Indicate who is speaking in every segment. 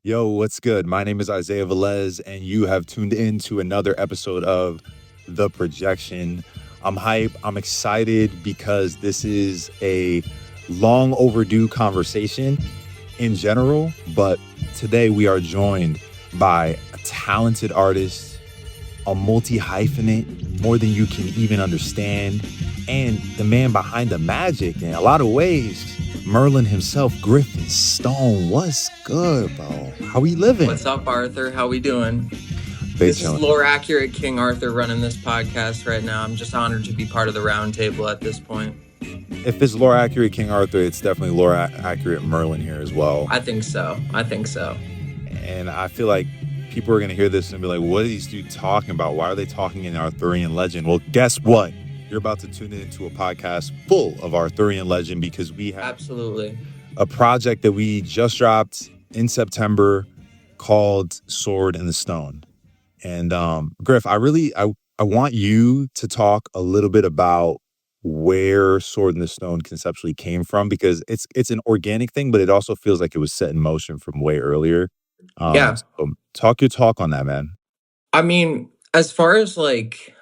Speaker 1: Yo, what's good? My name is Isaiah Velez, and you have tuned in to another episode of The Projection. I'm hype. I'm excited because this is a long overdue conversation in general, but today we are joined by a talented artist, a multi-hyphenate, more than you can even understand, and the man behind the magic in a lot of ways, Merlin himself, Griffin Stone. What's good, bro? How we living?
Speaker 2: What's up, Arthur? How we doing?
Speaker 1: They
Speaker 2: This is
Speaker 1: chilling.
Speaker 2: lore accurate King Arthur running this podcast right now. I'm just honored to be part of the round table at this point.
Speaker 1: If it's lore accurate King Arthur, it's definitely lore accurate Merlin here as well.
Speaker 2: I think so.
Speaker 1: And I feel like people are going to hear this and be like, what are these dudes talking about? Why are they talking in Arthurian legend? Well, guess what? You're about to tune into a podcast full of Arthurian legend because we have
Speaker 2: Absolutely
Speaker 1: a project that we just dropped in September called Sword in the Stone. And Griff, I want you to talk a little bit about where Sword in the Stone conceptually came from, because it's an organic thing, but it also feels like it was set in motion from way earlier.
Speaker 2: Yeah.
Speaker 1: So talk your talk on that, man.
Speaker 2: I mean, as far as like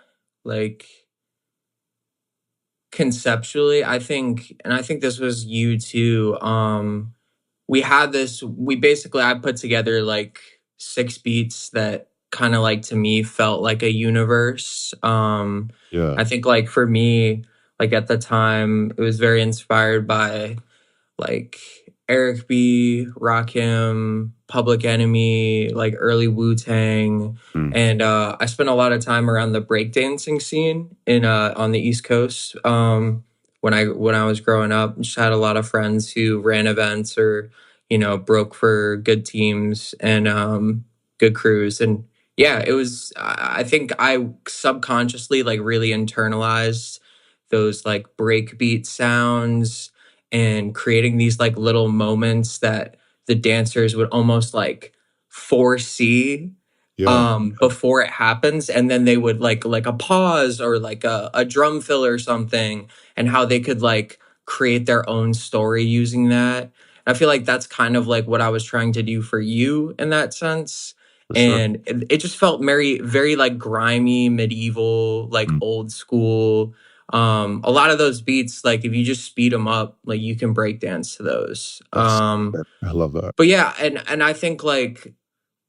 Speaker 2: conceptually, I think this was you too. I put together like 6 beats that kind of like to me felt like a universe.
Speaker 1: Yeah.
Speaker 2: I think like for me, like at the time, it was very inspired by like Eric B, Rakim, Public Enemy, like early Wu-Tang. And I spent a lot of time around the breakdancing scene in on the East Coast. When I was growing up, just had a lot of friends who ran events or, broke for good teams and good crews. And yeah, it was I think I subconsciously like really internalized those like breakbeat sounds and creating these like little moments that the dancers would almost like foresee before it happens, and then they would like a pause or like a drum fill or something, and how they could like create their own story using that. I feel like that's kind of like what I was trying to do for you in that sense.
Speaker 1: Sure.
Speaker 2: And it just felt very like grimy, medieval, like old school. A lot of those beats, like if you just speed them up, like you can break dance to those.
Speaker 1: I love that.
Speaker 2: But yeah, and I think like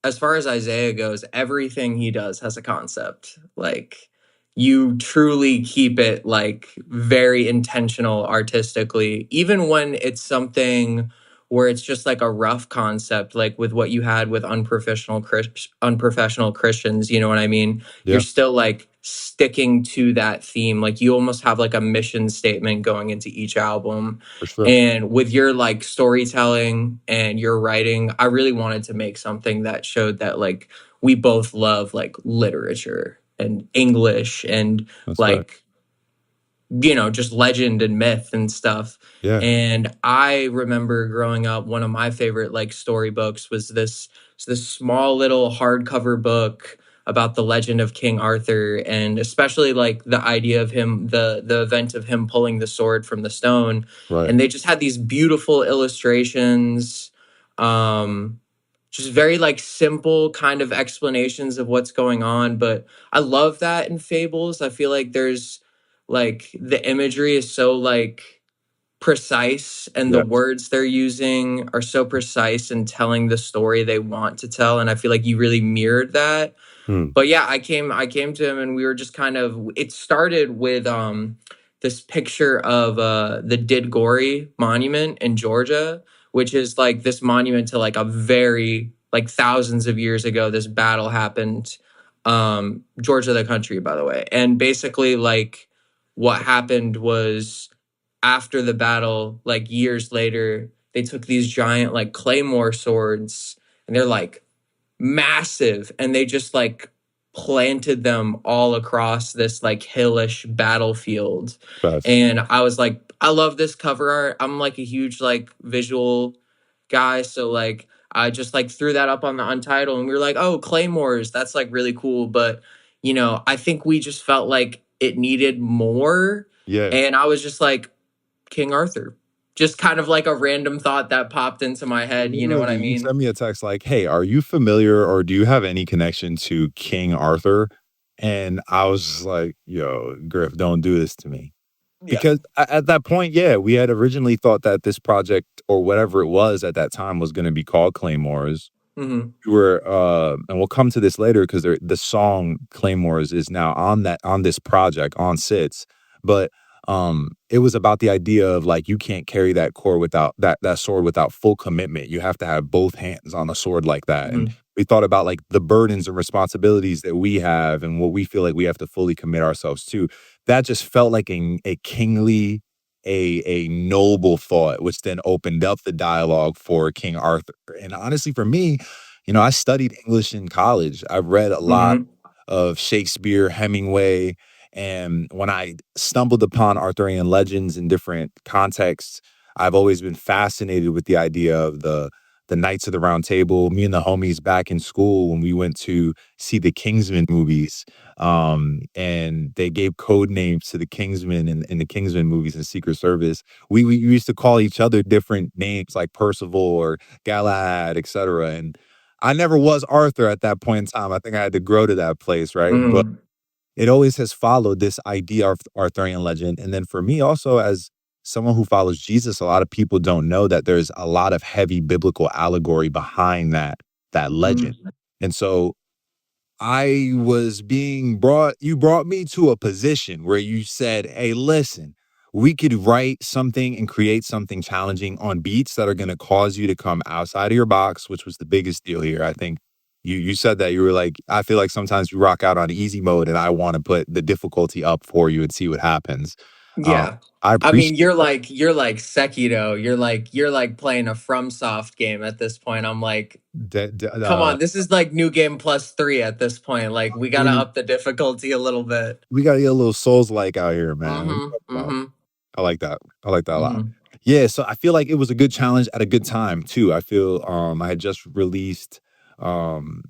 Speaker 2: as far as Isaiah goes, everything he does has a concept. Like you truly keep it like very intentional artistically, even when it's something where it's just like a rough concept, like with what you had with unprofessional Christians, you know what I mean?
Speaker 1: Yeah.
Speaker 2: You're still like sticking to that theme. Like you almost have like a mission statement going into each album.
Speaker 1: For sure.
Speaker 2: And with your like storytelling and your writing, I really wanted to make something that showed that like we both love like literature and English and
Speaker 1: That's
Speaker 2: like just legend and myth and stuff.
Speaker 1: Yeah.
Speaker 2: And I remember growing up, one of my favorite like storybooks was this small little hardcover book about the legend of King Arthur, and especially like the idea of him, the event of him pulling the sword from the stone.
Speaker 1: Right.
Speaker 2: And they just had these beautiful illustrations, just very like simple kind of explanations of what's going on. But I love that in fables. I feel like there's like the imagery is so like precise, and the words they're using are so precise in telling the story they want to tell, and I feel like you really mirrored that. But yeah, I came to him and we were just kind of, it started with this picture of the Didgori monument in Georgia, which is like this monument to like a very like thousands of years ago this battle happened. Georgia the country, by the way. And basically like what happened was, after the battle, like years later, they took these giant like claymore swords, and they're like massive, and they just like planted them all across this like hillish battlefield. And I was like, I love this cover art. I'm like a huge like visual guy, so like I just like threw that up on the Untitled, and we were like, oh, claymores, that's like really cool. But I think we just felt like it needed more.
Speaker 1: Yeah.
Speaker 2: And I was just like, King Arthur, just kind of like a random thought that popped into my head. You know what
Speaker 1: Literally,
Speaker 2: I
Speaker 1: you
Speaker 2: mean?
Speaker 1: sent me a text like, "Hey, are you familiar or do you have any connection to King Arthur?" And I was just like, "Yo, Griff, don't do this to me."
Speaker 2: Yeah.
Speaker 1: Because at that point, yeah, we had originally thought that this project or whatever it was at that time was gonna be called Claymores.
Speaker 2: Mm-hmm.
Speaker 1: We were, and we'll come to this later because the song Claymores is now on this project on Sits, but it was about the idea of like you can't carry that core without that sword without full commitment. You have to have both hands on a sword like that. And
Speaker 2: Mm-hmm.
Speaker 1: we thought about like the burdens and responsibilities that we have and what we feel like we have to fully commit ourselves to. That just felt like a kingly, a noble thought, which then opened up the dialogue for King Arthur. And honestly, for me, I studied English in college. I've read a lot
Speaker 2: Mm-hmm.
Speaker 1: of Shakespeare, Hemingway, and when I stumbled upon Arthurian legends in different contexts, I've always been fascinated with the idea of the Knights of the Round Table. Me and the homies back in school when we went to see the Kingsman movies, and they gave code names to the Kingsmen in the Kingsman movies in Secret Service. We used to call each other different names like Percival or Galahad, etc. And I never was Arthur at that point in time. I think I had to grow to that place, right? But
Speaker 2: Mm-hmm.
Speaker 1: it always has followed this idea of Arthurian legend. And then for me also as someone who follows Jesus, a lot of people don't know that there's a lot of heavy biblical allegory behind that legend.
Speaker 2: Mm-hmm.
Speaker 1: And so you brought me to a position where you said, "Hey, listen, we could write something and create something challenging on beats that are going to cause you to come outside of your box," which was the biggest deal here. I think you said that you were like, "I feel like sometimes you rock out on easy mode and I want to put the difficulty up for you and see what happens." Uh,
Speaker 2: Yeah.
Speaker 1: I
Speaker 2: I mean,
Speaker 1: appreciate
Speaker 2: you're like Sekiro. You're like playing a FromSoft game at this point. I'm like,
Speaker 1: that.
Speaker 2: come on, this is like new game plus 3 at this point. Like we gotta
Speaker 1: We
Speaker 2: up the difficulty a little bit.
Speaker 1: we got to get a little Souls like out here, man. What you
Speaker 2: Mm-hmm.
Speaker 1: talking about?
Speaker 2: Mm-hmm.
Speaker 1: I like that. I like that a lot.
Speaker 2: Mm-hmm.
Speaker 1: Yeah, so I feel like it was a good challenge at a good time too. I feel I had just released um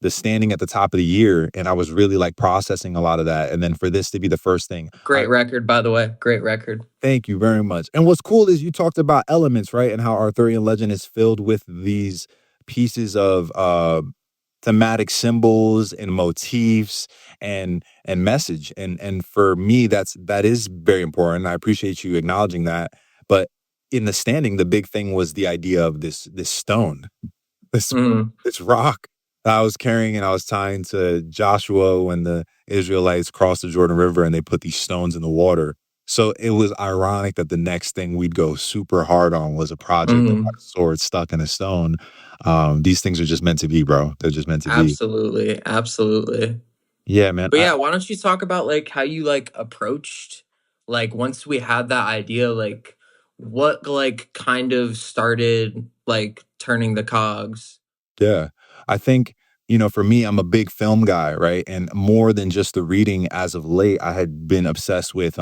Speaker 1: the standing at the top of the year and I was really like processing a lot of that. And then for this to be the first thing,
Speaker 2: Great record, by the way. Great record.
Speaker 1: thank you very much. And what's cool is you talked about elements, right? And how Arthurian legend is filled with these pieces of thematic symbols and motifs and message. And for me, that is very important. I appreciate you acknowledging that. But in the standing, the big thing was the idea of this stone, this
Speaker 2: Mm-hmm.
Speaker 1: this rock that I was carrying and I was tying to Joshua when the Israelites crossed the Jordan River and they put these stones in the water. So it was ironic that the next thing we'd go super hard on was a project about
Speaker 2: Mm-hmm.
Speaker 1: a sword stuck in a stone. These things are just meant to be, bro. They're just meant to be.
Speaker 2: Absolutely. Absolutely.
Speaker 1: Yeah, man.
Speaker 2: But yeah, why don't you talk about like how you like approached like once we had that idea, like what like kind of started like turning the cogs?
Speaker 1: Yeah. I think, for me, I'm a big film guy, right? And more than just the reading as of late, I had been obsessed with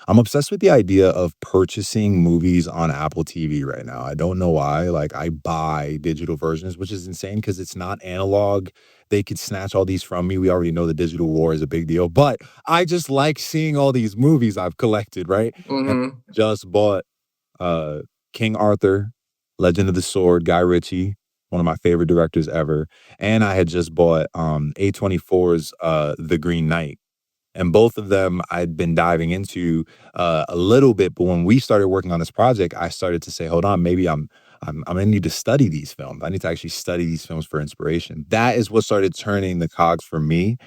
Speaker 1: I'm obsessed with the idea of purchasing movies on Apple TV right now. I don't know why. Like I buy digital versions, which is insane because it's not analog. They could snatch all these from me. We already know the digital war is a big deal, but I just like seeing all these movies I've collected, right? And
Speaker 2: Mm-hmm.
Speaker 1: just bought uh King Arthur, Legend of the Sword, Guy Ritchie, one of my favorite directors ever. And I had just bought A24's The Green Knight. And both of them I'd been diving into a little bit, but when we started working on this project, I started to say, hold on, maybe I'm gonna need to study these films. I need to actually study these films for inspiration. That is what started turning the cogs for me.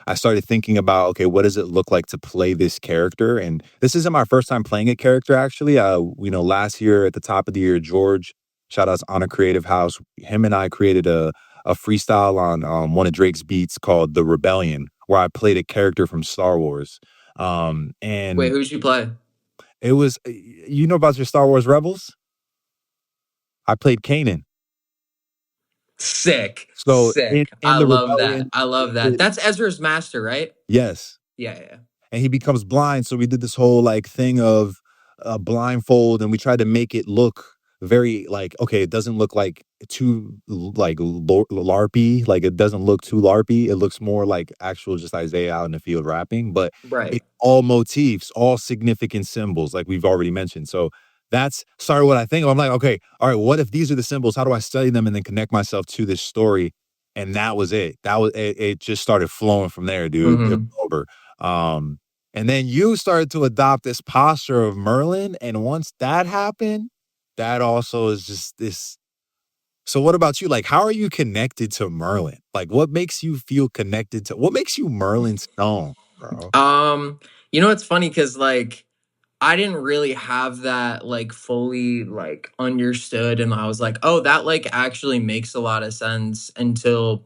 Speaker 1: I started thinking about, okay, what does it look like to play this character? And this isn't my first time playing a character, actually. Last year at the top of the year, George, shout outs on a creative house. Him and I created a freestyle on one of Drake's beats called The Rebellion, where I played a character from Star Wars.
Speaker 2: Wait,
Speaker 1: And
Speaker 2: who'd you play?
Speaker 1: it was, you know about your Star Wars Rebels? I played Kanan.
Speaker 2: Sick.
Speaker 1: So
Speaker 2: Sick.
Speaker 1: in
Speaker 2: I
Speaker 1: the
Speaker 2: love that.
Speaker 1: rebellion,
Speaker 2: I love that. That's Ezra's master, right?
Speaker 1: yes,
Speaker 2: Yeah, yeah.
Speaker 1: and he becomes blind. So we did this whole like thing of a blindfold, and we tried to make it look very like okay, it doesn't look like too like larpy, like it doesn't look too larpy. It looks more like actual just Isaiah out in the field rapping, but
Speaker 2: Right.
Speaker 1: it all motifs, all significant symbols, like we've already mentioned. So that's sorry what I think of. I'm like, okay, all right, what if these are the symbols? How do I study them and then connect myself to this story? And that was it. That was it. It just started flowing from there, dude. It was
Speaker 2: Mhm.
Speaker 1: over. And then you started to adopt this posture of Merlin, and once that happened, that also is just this. So what about you? Like, how are you connected to Merlin? Like, what makes you feel connected to? What makes you Merlin Stone, bro?
Speaker 2: You know, it's funny because like I didn't really have that like fully like understood, and I was like, oh, that like actually makes a lot of sense until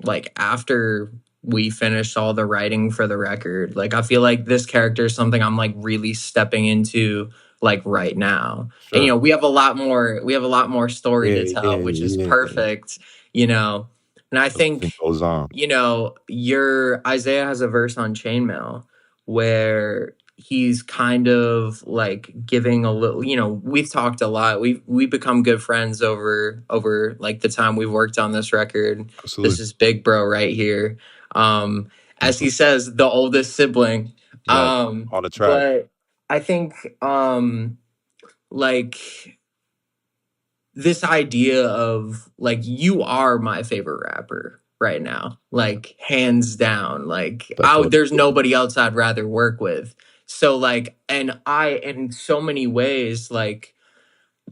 Speaker 2: like after we finished all the writing for the record. Like I feel like this character is something I'm like really stepping into like right now. And you
Speaker 1: Sure.
Speaker 2: know, we have a lot more story
Speaker 1: Yeah,
Speaker 2: to tell,
Speaker 1: yeah,
Speaker 2: which is
Speaker 1: yeah.
Speaker 2: perfect, you know. And I
Speaker 1: Everything
Speaker 2: think,
Speaker 1: goes on.
Speaker 2: you know, your Isaiah has a verse on Chainmail where he's kind of like giving a little, you know, we've talked a lot. We've become good friends over like the time we've worked on this record. This
Speaker 1: Absolutely.
Speaker 2: is big bro right here. Um as he
Speaker 1: Absolutely.
Speaker 2: says, the oldest sibling.
Speaker 1: Yes. On the track.
Speaker 2: But I think like this idea of like you are my favorite rapper right now, like hands down, like
Speaker 1: Definitely.
Speaker 2: there's nobody else I'd rather work with. So like, and I in so many ways, like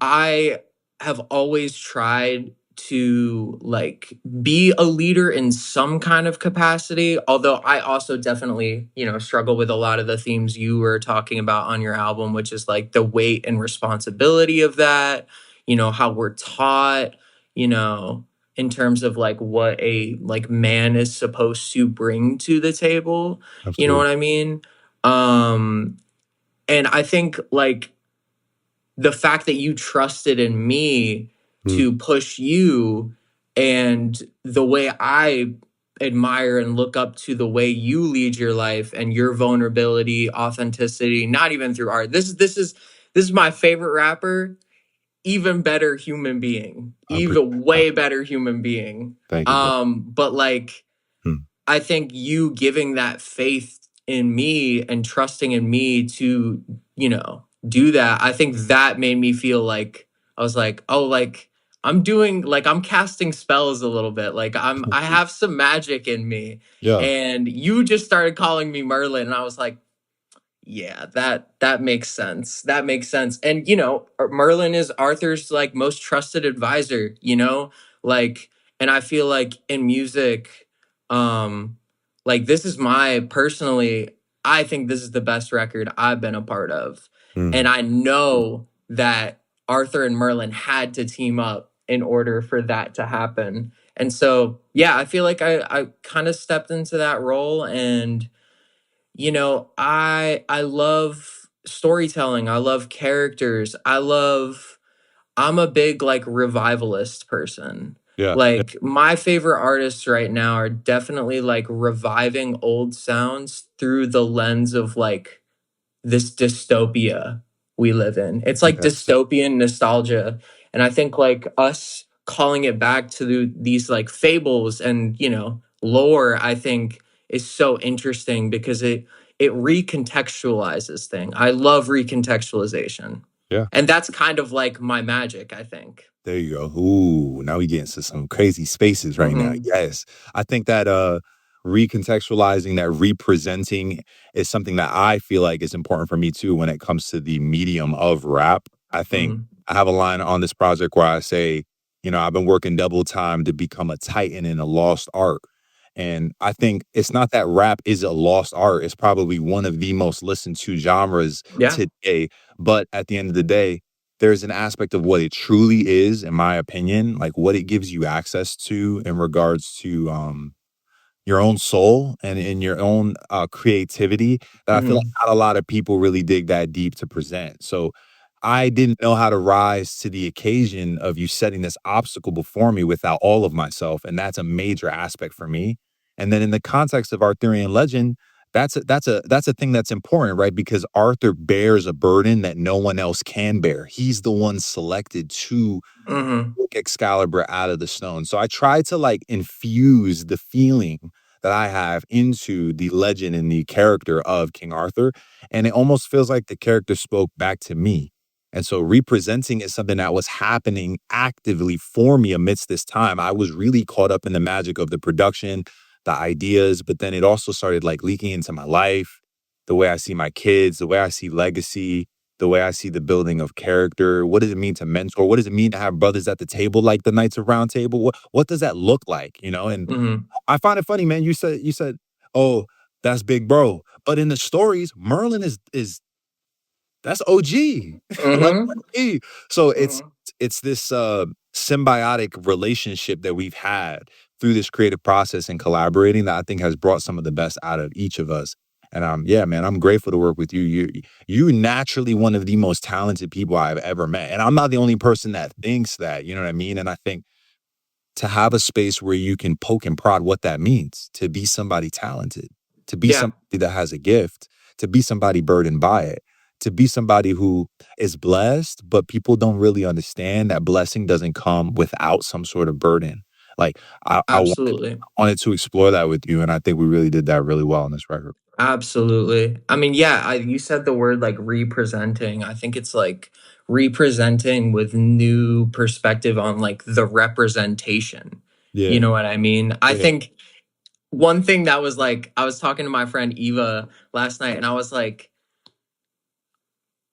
Speaker 2: I have always tried to like be a leader in some kind of capacity, although I also definitely, you know, struggle with a lot of the themes you were talking about on your album, which is like the weight and responsibility of that, you know, how we're taught, you know, in terms of like what a like man is supposed to bring to the table, you know
Speaker 1: Absolutely.
Speaker 2: what I mean? Um and I think like the fact that you trusted in me
Speaker 1: Mm,
Speaker 2: to push you, and the way I admire and look up to the way you lead your life and your vulnerability, authenticity, not even through art. This is my favorite rapper, even better human being,
Speaker 1: I appreciate
Speaker 2: even
Speaker 1: that.
Speaker 2: way better human being.
Speaker 1: Thank you, bro.
Speaker 2: But like
Speaker 1: Mm,
Speaker 2: I think you giving that faith in me and trusting in me to, you know, do that, I think that made me feel like I was like, oh, like I'm doing like I'm casting spells a little bit. Like I have some magic in me.
Speaker 1: yeah.
Speaker 2: And you just started calling me Merlin, and I was like, yeah, that makes sense. That makes sense. And you know, Merlin is Arthur's like most trusted advisor, you know? Like, and I feel like in music, um like this is my personally, I think this is the best record I've been a part of. And
Speaker 1: Mm,
Speaker 2: I know that Arthur and Merlin had to team up in order for that to happen. And so, yeah, I feel like I kind of stepped into that role. And you know, I love storytelling. I love characters. I'm a big like revivalist person.
Speaker 1: yeah. Yeah.
Speaker 2: Like my favorite artists right now are definitely like reviving old sounds through the lens of like this dystopia we live in. It's like
Speaker 1: Yes.
Speaker 2: dystopian nostalgia. And I think like us calling it back to these like fables and, you know, lore, I think is so interesting because it recontextualizes thing. I love recontextualization.
Speaker 1: Yeah.
Speaker 2: And that's kind of like my magic, I think.
Speaker 1: There you go. Ooh, now we get into some crazy spaces right now.
Speaker 2: Mhm.
Speaker 1: Yes. I think that recontextualizing, that representing is something that I feel like is important for me too when it comes to the medium of rap. I think
Speaker 2: Mhm.
Speaker 1: I have a line on this project where I say, you know, I've been working double time to become a titan in a lost art. And I think it's not that rap is a lost art. It's probably one of the most listened to genres
Speaker 2: Yeah.
Speaker 1: today. But at the end of the day, there's an aspect of what it truly is, in my opinion, like what it gives you access to in regards to your own soul and in your own creativity that I feel like
Speaker 2: Mhm.
Speaker 1: not a lot of people really dig that deep to present. So I didn't know how to rise to the occasion of you setting this obstacle before me without all of myself. And that's a major aspect for me. And then in the context of Arthurian legend, that's a thing that's important, right? Because Arthur bears a burden that no one else can bear. He's the one selected to
Speaker 2: Mhm.
Speaker 1: take Excalibur out of the stone. So I try to like infuse the feeling that I have into the legend and the character of King Arthur. And it almost feels like the character spoke back to me. And so representing is something that was happening actively for me amidst this time. I was really caught up in the magic of the production, the ideas, but then it also started like leaking into my life, the way I see my kids, the way I see legacy, the way I see the building of character. What does it mean to mentor? What does it mean to have brothers at the table like the Knights of Round Table? What does that look like? You know, and
Speaker 2: Hmm.
Speaker 1: I find it funny, man. You said, oh, that's big bro. But in the stories, Merlin is that's OG. Like
Speaker 2: Hmm.
Speaker 1: OG. So
Speaker 2: Hmm.
Speaker 1: it's this symbiotic relationship that we've had through this creative process and collaborating that I think has brought some of the best out of each of us. And yeah, man, I'm grateful to work with you. You naturally one of the most talented people I've ever met. And I'm not the only person that thinks that, you know what I mean? And I think to have a space where you can poke and prod what that means to be somebody talented, to be
Speaker 2: Yeah,
Speaker 1: somebody that has a gift, to be somebody burdened by it, to be somebody who is blessed, but people don't really understand that blessing doesn't come without some sort of burden. Like I
Speaker 2: absolutely.
Speaker 1: wanted to explore that with you, and I think we really did that really well on this record.
Speaker 2: Absolutely. I mean, yeah, you said the word like representing. I think it's like representing with new perspective on like the representation. You
Speaker 1: Yeah,
Speaker 2: know what I mean? I
Speaker 1: yeah,
Speaker 2: think one thing that was like, I was talking to my friend Eva last night and I was like,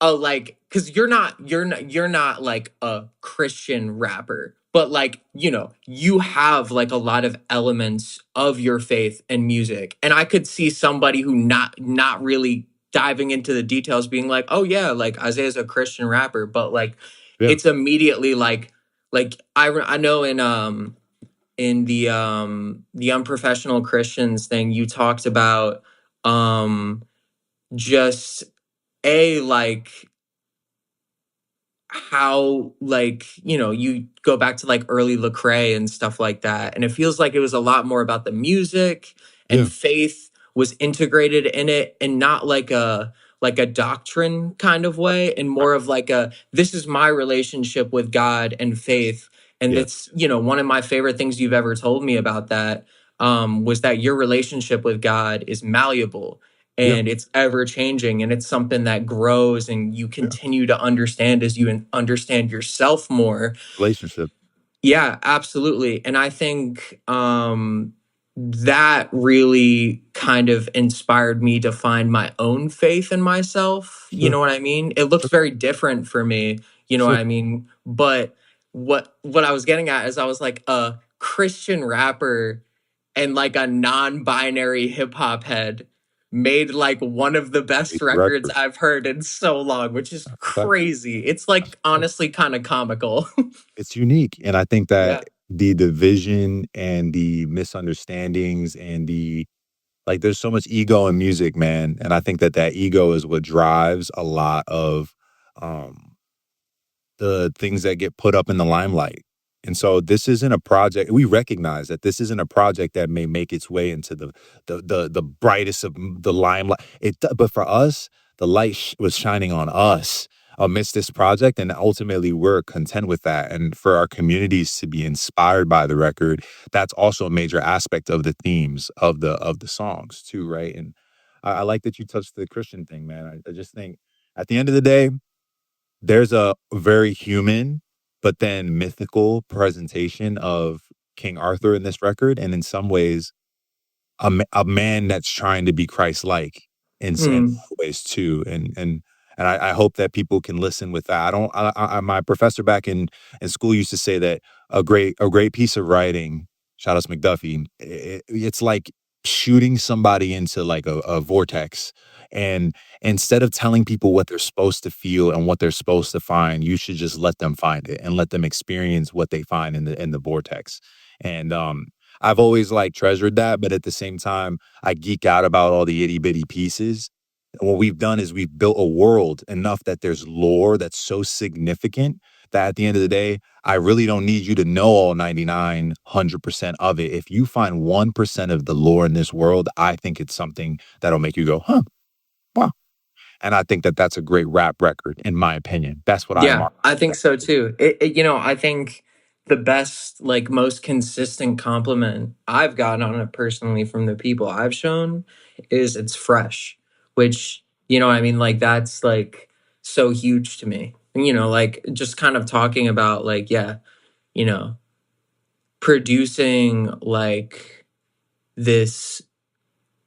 Speaker 2: oh, like, because you're not like a Christian rapper, but like, you have like a lot of elements of your faith and music. And I could see somebody who not really diving into the details being like, oh yeah, like Isaiah's a Christian rapper, but like
Speaker 1: yeah,
Speaker 2: it's immediately like I know in the unprofessional Christians thing, you talked about just a like how like you go back to like early Lecrae and stuff like that, and it feels like it was a lot more about the music, and
Speaker 1: yeah,
Speaker 2: faith was integrated in it, and not like a doctrine kind of way, and more of like a, this is my relationship with God and faith. And
Speaker 1: yeah,
Speaker 2: it's one of my favorite things you've ever told me about that, was that your relationship with God is malleable
Speaker 1: yeah,
Speaker 2: and it's ever changing, and it's something that grows and you
Speaker 1: yeah.
Speaker 2: continue to understand as you understand yourself more.
Speaker 1: Relationship.
Speaker 2: Yeah, absolutely. And I think that really kind of inspired me to find my own faith in myself. You
Speaker 1: Sure,
Speaker 2: know what I mean? It looks
Speaker 1: sure,
Speaker 2: very different for me. You know what
Speaker 1: sure.
Speaker 2: I mean? But what I was getting at is I was like a Christian rapper and like a non-binary hip hop head made like one of the best records
Speaker 1: Record.
Speaker 2: I've heard in so long, which is
Speaker 1: That's a fact.
Speaker 2: crazy. It's like honestly kind of comical.
Speaker 1: It's unique, and I think that
Speaker 2: Yeah.
Speaker 1: the division and the misunderstandings and the like, there's so much ego in music, man, and I think that that ego is what drives a lot of, um the things that get put up in the limelight. And so this isn't a project we recognize that this isn't a project that may make its way into the brightest of the limelight. But for us, the light was shining on us amidst this project, and ultimately we're content with that. And for our communities to be inspired by the record, that's also a major aspect of the themes of the songs too, right? And I like that you touched the Christian thing, man. I just think at the end of the day, there's a very human, but then mythical presentation of King Arthur in this record, and in some ways, a man that's trying to be Christ-like in
Speaker 2: Hmm.
Speaker 1: ways too, and I hope that people can listen with that. I don't my professor back in school used to say that a great piece of writing, shout out to McDuffie, it's like shooting somebody into like a vortex, and instead of telling people what they're supposed to feel and what they're supposed to find, you should just let them find it and let them experience what they find in the vortex. And I've always like treasured that, but at the same time, I geek out about all the itty bitty pieces. And what we've done is we've built a world enough that there's lore that's so significant that at the end of the day, I really don't need you to know all 100% of it. If you find 1% of the lore in this world, I think it's something that'll make you go, huh, wow. And I think that that's a great rap record, in my opinion. That's what I
Speaker 2: Yeah,
Speaker 1: mark.
Speaker 2: I think so too. I think the best, like most consistent compliment I've gotten on it personally from the people I've shown is it's fresh, which, I mean, like that's like so huge to me. you know, like just kind of talking about like, yeah, you know, producing like this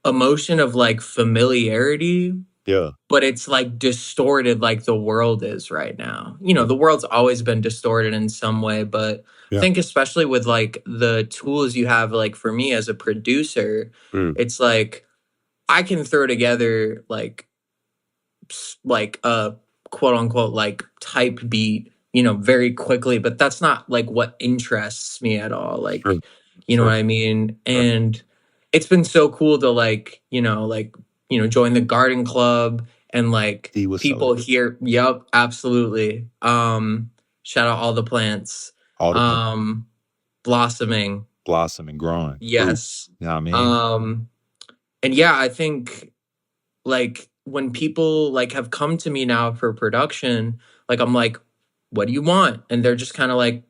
Speaker 2: emotion of like familiarity,
Speaker 1: Yeah.
Speaker 2: but it's like distorted like the world is right now. You know,
Speaker 1: Yeah.
Speaker 2: the world's always been distorted in some way, but I
Speaker 1: Yeah.
Speaker 2: think especially with like the tools you have, like for me as a producer,
Speaker 1: Mm.
Speaker 2: it's like I can throw together like a quote unquote like type beat, you know, very quickly, but that's not like what interests me at all.
Speaker 1: Sure.
Speaker 2: Like, you know
Speaker 1: Sure.
Speaker 2: what I mean?
Speaker 1: Sure.
Speaker 2: And it's been so cool to like, join the garden club and like
Speaker 1: See what's up.
Speaker 2: people here. Yep, absolutely. Shout out all the plants.
Speaker 1: All the plants
Speaker 2: Um, blossoming.
Speaker 1: blossoming, growing, fruit.
Speaker 2: Yes.
Speaker 1: You know what I mean?
Speaker 2: Um, and yeah, I think like when people like have come to me now for production, like I'm like, what do you want? And they're just kind of like,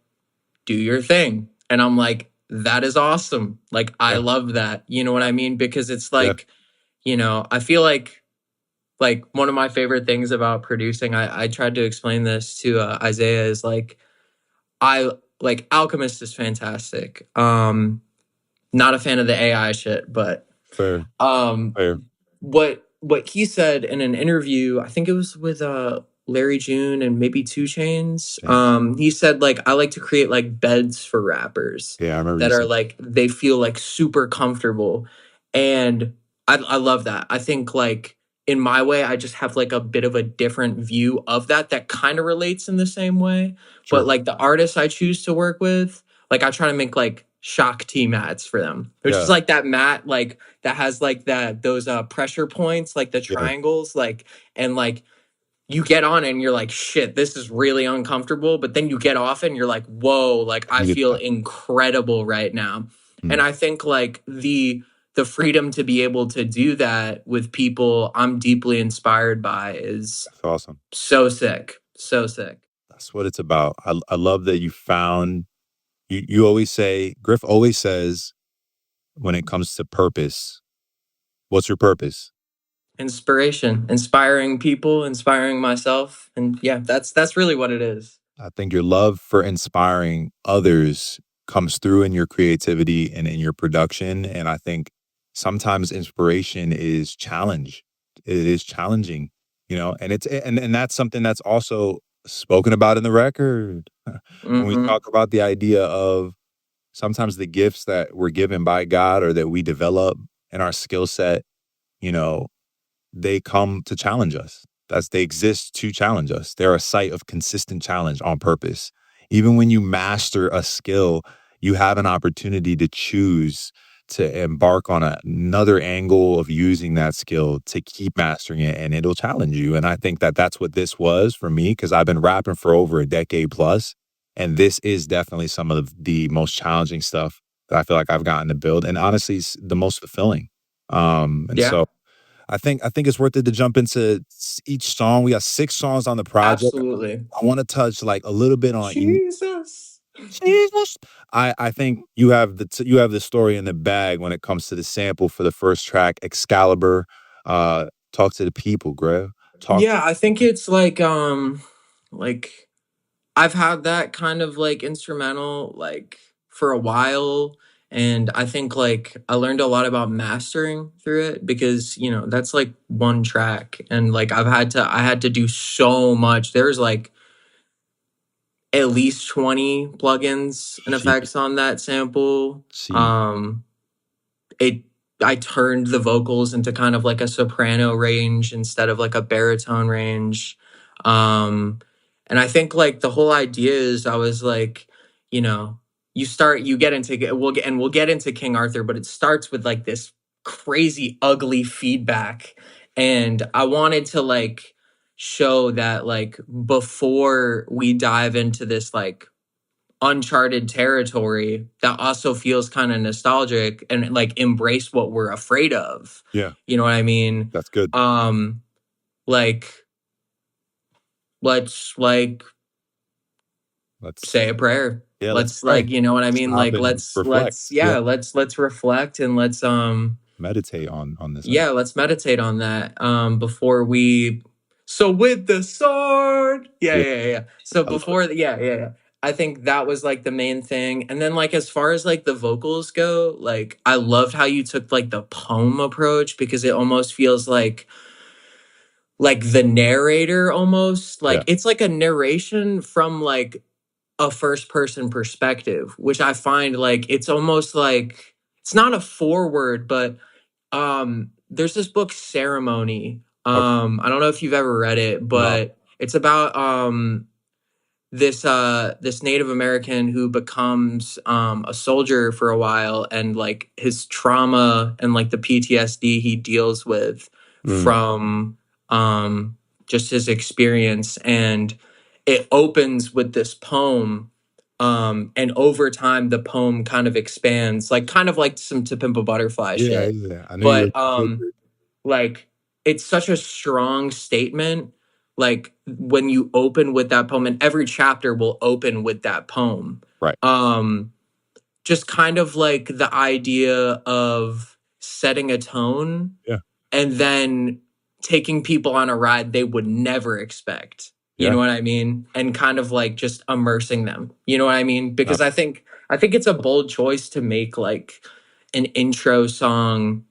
Speaker 2: do your thing. And I'm like, that is awesome. Like I
Speaker 1: Yeah.
Speaker 2: love that. You know what I mean? Because it's
Speaker 1: Yeah.
Speaker 2: like, I feel like one of my favorite things about producing, I tried to explain this to Isaiah, is like I like Alchemist is fantastic. Not a fan of the AI shit, but
Speaker 1: Fair.
Speaker 2: um
Speaker 1: Fair.
Speaker 2: what he said in an interview, I think it was with Larry June and maybe Two Chains.
Speaker 1: James.
Speaker 2: He said like I like to create like beds for rappers
Speaker 1: Yeah, I remember you
Speaker 2: that are
Speaker 1: saying.
Speaker 2: like they feel like super comfortable, and I love that. I think like in my way, I just have like a bit of a different view of that kind of relates in the same way. But
Speaker 1: Sure.
Speaker 2: like the artists I choose to work with, like I try to make like shock T mats for them, which is
Speaker 1: Yeah.
Speaker 2: like that mat like that has like those pressure points, like the
Speaker 1: Yeah.
Speaker 2: triangles, like, and like you get on it and you're like, shit, this is really uncomfortable, but then you get off it and you're like, whoa, like
Speaker 1: I
Speaker 2: I
Speaker 1: needed
Speaker 2: feel
Speaker 1: that.
Speaker 2: incredible right now. And
Speaker 1: Mm.
Speaker 2: I think like the freedom to be able to do that with people I'm deeply inspired by is
Speaker 1: That's awesome.
Speaker 2: so sick, so sick.
Speaker 1: That's what it's about. I love that you found you always say, Griff always says, when it comes to purpose, what's your purpose?
Speaker 2: Inspiration, inspiring people, inspiring myself, and yeah, that's really what it is.
Speaker 1: I think your love for inspiring others comes through in your creativity and in your production. And I think sometimes inspiration is challenge. It is challenging, and and that's something that's also spoken about in the record. When we
Speaker 2: Hmm.
Speaker 1: talk about the idea of sometimes the gifts that we're given by God or that we develop in our skill set, you know, they come to challenge us. They exist to challenge us. They're a site of consistent challenge on purpose. Even when you master a skill, you have an opportunity to choose to embark on another angle of using that skill to keep mastering it, and it'll challenge you. And I think that that's what this was for me, because I've been rapping for over a decade plus, and this is definitely some of the most challenging stuff that I feel like I've gotten to build, and honestly, it's the most fulfilling. And
Speaker 2: Yeah,
Speaker 1: so I think it's worth it to jump into each song. We got 6 songs on the project.
Speaker 2: absolutely.
Speaker 1: I wanna touch, like, a little bit on
Speaker 2: Jesus.
Speaker 1: Jesus. I think you have the story in the bag when it comes to the sample for the first track, Excalibur. Talk to the people, Griff. Talk to
Speaker 2: Yeah, I think it's like I've had that kind of like instrumental like for a while, and I think like I learned a lot about mastering through it because, that's like one track, and like I had to do so much. There's like at least 20 plugins and
Speaker 1: she
Speaker 2: effects on that sample.
Speaker 1: she
Speaker 2: It I turned the vocals into kind of like a soprano range instead of like a baritone range. Um and I think like the whole idea is I was like, you know, you get into we'll get into King Arthur, but it starts with like this crazy ugly feedback, and I wanted to like show that like before we dive into this like uncharted territory that also feels kind of nostalgic and like embrace what we're afraid of.
Speaker 1: Yeah,
Speaker 2: You know what I mean?
Speaker 1: that's good.
Speaker 2: Like let's like
Speaker 1: Let's
Speaker 2: say a prayer.
Speaker 1: let's
Speaker 2: Let's
Speaker 1: pray.
Speaker 2: like, you know what I mean?
Speaker 1: Stop
Speaker 2: Like
Speaker 1: and
Speaker 2: let's
Speaker 1: reflect. Yeah,
Speaker 2: yeah, let's reflect, and
Speaker 1: meditate on this.
Speaker 2: let's meditate on that before we So with the sword. Yeah,
Speaker 1: Yeah,
Speaker 2: yeah, yeah. So
Speaker 1: I love
Speaker 2: before, yeah, yeah, yeah. I think that was like the main thing. And then like as far as like the vocals go, like I loved how you took like the poem approach because it almost feels like the narrator almost.
Speaker 1: it. Yeah.
Speaker 2: Like it's like a narration from like a first person perspective, which I find like it's almost like it's not a forward, but there's this book Ceremony.
Speaker 1: Okay.
Speaker 2: I don't know if you've ever read it,
Speaker 1: No.
Speaker 2: but it's about this Native American who becomes a soldier for a while, and like his trauma and like the PTSD he deals with
Speaker 1: Mm.
Speaker 2: from just his experience, and it opens with this poem, and over time the poem kind of expands, like kind of like some To Pimp a Butterfly
Speaker 1: Yeah,
Speaker 2: shit,
Speaker 1: yeah. I knew you were
Speaker 2: but
Speaker 1: filtered.
Speaker 2: like it's such a strong statement, like when you open with that poem, and every chapter will open with that poem.
Speaker 1: Right.
Speaker 2: Just kind of like the idea of setting a tone
Speaker 1: Yeah.
Speaker 2: and then taking people on a ride they would never expect, you
Speaker 1: Yeah.
Speaker 2: know what I mean, and kind of like just immersing them, you know what I mean, because
Speaker 1: Ab-
Speaker 2: I think it's a bold choice to make like an intro song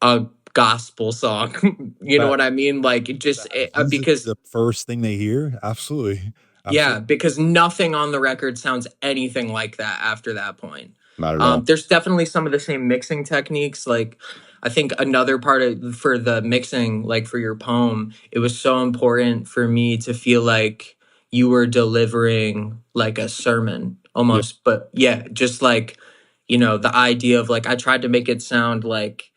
Speaker 2: a gospel song. You know
Speaker 1: That
Speaker 2: what I mean? Like it just
Speaker 1: Jesus is
Speaker 2: because
Speaker 1: the first thing they hear. Absolutely.
Speaker 2: yeah,
Speaker 1: Absolutely.
Speaker 2: because nothing on the record sounds anything like that after that point.
Speaker 1: Not at all.
Speaker 2: There's definitely some of the same mixing techniques. Like I think another part of for the mixing, like for your poem, it was so important for me to feel like you were delivering like a sermon
Speaker 1: Yeah.
Speaker 2: almost. But yeah, just like, the idea of like I tried to make it sound like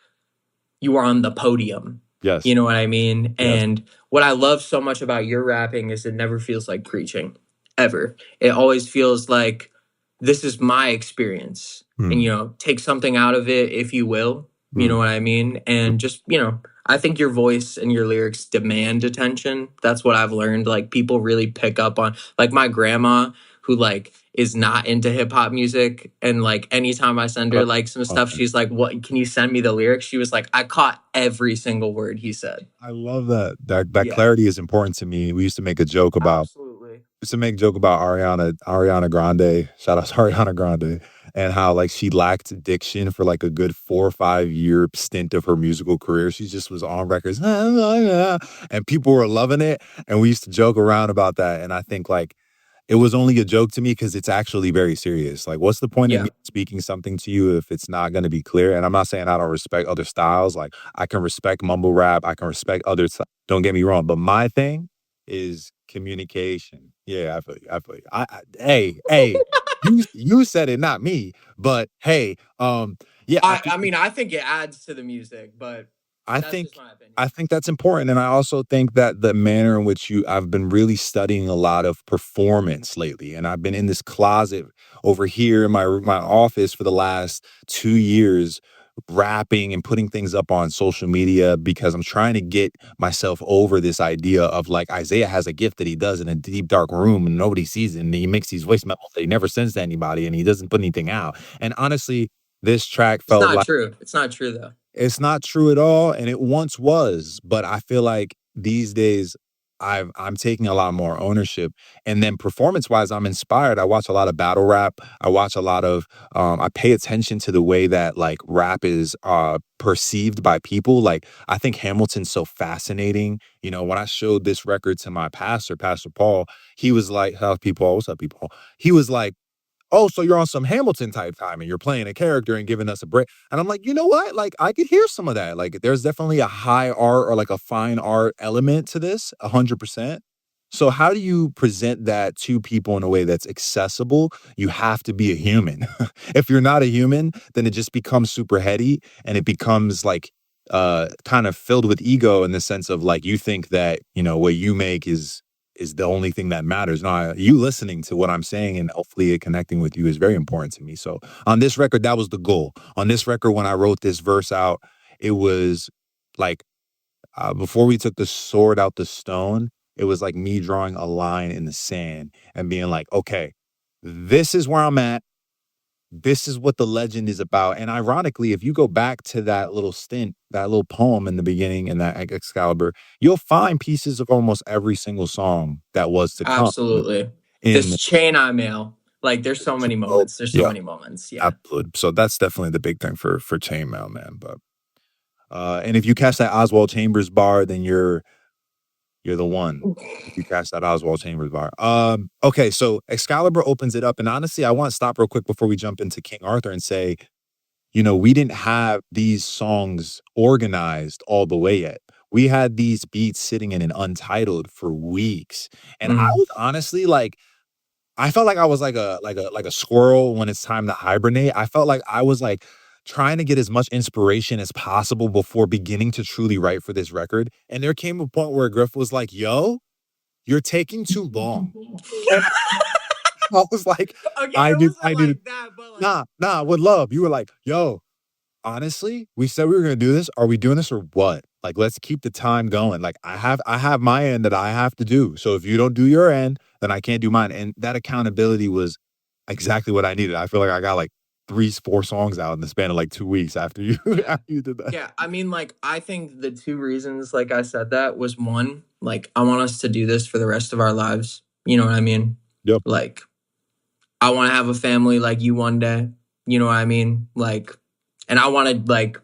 Speaker 2: you are on the podium.
Speaker 1: Yes.
Speaker 2: You know what I mean?
Speaker 1: Yes.
Speaker 2: And what I love so much about your rapping is it never feels like preaching, ever. It always feels like this is my experience. And,
Speaker 1: Mm.
Speaker 2: take something out of it if you will. You
Speaker 1: Mm.
Speaker 2: know what I mean?
Speaker 1: Mm.
Speaker 2: And just, I think your voice and your lyrics demand attention. That's what I've learned. Like people really pick up on, like my grandma who like is not into hip hop music, and like anytime I send her like some stuff,
Speaker 1: Okay.
Speaker 2: she's like, "What? Can you send me the lyrics?" She was like, "I caught every single word he said."
Speaker 1: I love that. That
Speaker 2: Yeah,
Speaker 1: clarity is important to me. We used to make a joke about
Speaker 2: absolutely.
Speaker 1: Ariana Grande. Shout out to Ariana Grande, and how like she lacked diction for like a good 4 or 5 year stint of her musical career. She just was on records, and people were loving it. And we used to joke around about that. And I think like it was only a joke to me because it's actually very serious. Like, what's the point of
Speaker 2: Yeah,
Speaker 1: me speaking something to you if it's not going to be clear? And I'm not saying I don't respect other styles. Like, I can respect mumble rap. I can respect others. Don't get me wrong. But my thing is communication. Yeah, I feel you. I feel you. Hey, you said it, not me. But hey, yeah, I
Speaker 2: I
Speaker 1: think
Speaker 2: mean, I think it adds to the music, but
Speaker 1: I
Speaker 2: that's
Speaker 1: think
Speaker 2: just my opinion.
Speaker 1: I think that's important, and I also think that the manner in which I've been really studying a lot of performance lately, and I've been in this closet over here in my office for the last 2 years, rapping and putting things up on social media because I'm trying to get myself over this idea of like Isaiah has a gift that he does in a deep dark room and nobody sees it, and he makes these voice memos that he never sends to anybody, and he doesn't put anything out. And honestly, this track
Speaker 2: It's
Speaker 1: felt
Speaker 2: not
Speaker 1: like
Speaker 2: true. It's not true though.
Speaker 1: it's not true at all, and it once was, but I feel like these days I'm taking a lot more ownership. And then performance-wise, I'm inspired. I watch a lot of battle rap. I watch a lot of I pay attention to the way that like rap is perceived by people. Like I think Hamilton's so fascinating. You know, when I showed this record to my pastor, Pastor Paul, he was like, "How's people? What's up, people?" He was like, "Oh, so you're on some Hamilton type time and you're playing a character and giving us a break." And I'm like, you know what? Like, I could hear some of that. Like, there's definitely a high art or like a fine art element to this, 100%. So, how do you present that to people in a way that's accessible? You have to be a human. If you're not a human, then it just becomes super heady and it becomes like kind of filled with ego in the sense of like you think that, what you make is the only thing that matters. No, you listening to what I'm saying and hopefully it connecting with you is very important to me. So on this record, that was the goal. On this record, when I wrote this verse out, it was like before we took the sword out the stone, it was like me drawing a line in the sand and being like, okay, this is where I'm at. this is what the legend is about. And ironically, if you go back to that little stint, that little poem in the beginning in that Excalibur, you'll find pieces of almost every single song that was to come
Speaker 2: Absolutely.
Speaker 1: in.
Speaker 2: This chain mail. Like there's so many
Speaker 1: Oh,
Speaker 2: moments. There's so
Speaker 1: yeah,
Speaker 2: many moments. Yeah.
Speaker 1: absolutely. So that's definitely the big thing for Chainmail, man. But and if you catch that Oswald Chambers bar, then you're the one. If you catch that Oswald Chambers bar. Okay, so Excalibur opens it up, and honestly, I want to stop real quick before we jump into King Arthur and say, we didn't have these songs organized all the way yet. We had these beats sitting in an untitled for weeks. And I
Speaker 2: Mm.
Speaker 1: was honestly like, I felt like I was like a squirrel when it's time to hibernate. I felt like I was like trying to get as much inspiration as possible before beginning to truly write for this record. And there came a point where Griff was like, yo, you're taking too long. And I was like,
Speaker 2: Okay, it wasn't
Speaker 1: I did
Speaker 2: like that, but like
Speaker 1: with love. You were like, yo, honestly, we said we were gonna do this. Are we doing this or what? Like, let's keep the time going. Like, I have my end that I have to do. So if you don't do your end, then I can't do mine. And that accountability was exactly what I needed. I feel like I got like 3, 4 songs out in the span of like 2 weeks after you after you did that.
Speaker 2: yeah, I mean, like, I think the two reasons, like I said, that was one, like, I want us to do this for the rest of our lives. You know what I mean?
Speaker 1: Yep.
Speaker 2: Like, I want to have a family like you one day. You know what I mean? Like, and I want to, like,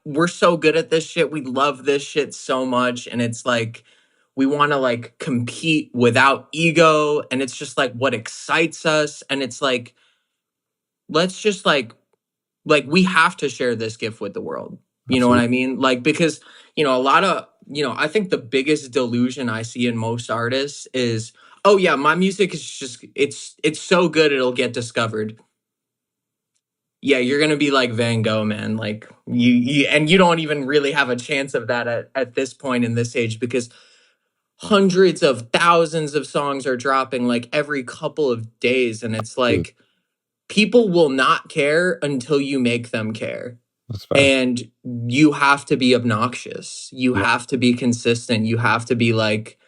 Speaker 2: we're so good at this shit. We love this shit so much. And it's like, we want to, like, compete without ego. And it's just, like, what excites us. And it's like, let's just, like we have to share this gift with the world. You know what
Speaker 1: Absolutely.
Speaker 2: I mean? Like, because, a lot of, I think the biggest delusion I see in most artists is, oh yeah, my music is just, it's so good it'll get discovered. Yeah, you're gonna be like Van Gogh, man. Like and you don't even really have a chance of that at this point in this age, because hundreds of thousands of songs are dropping like every couple of days, and it's
Speaker 1: Absolutely.
Speaker 2: like people will not care until you make them care.
Speaker 1: That's facts.
Speaker 2: And you have to be obnoxious. You
Speaker 1: Yeah.
Speaker 2: have to be consistent. You have to be like,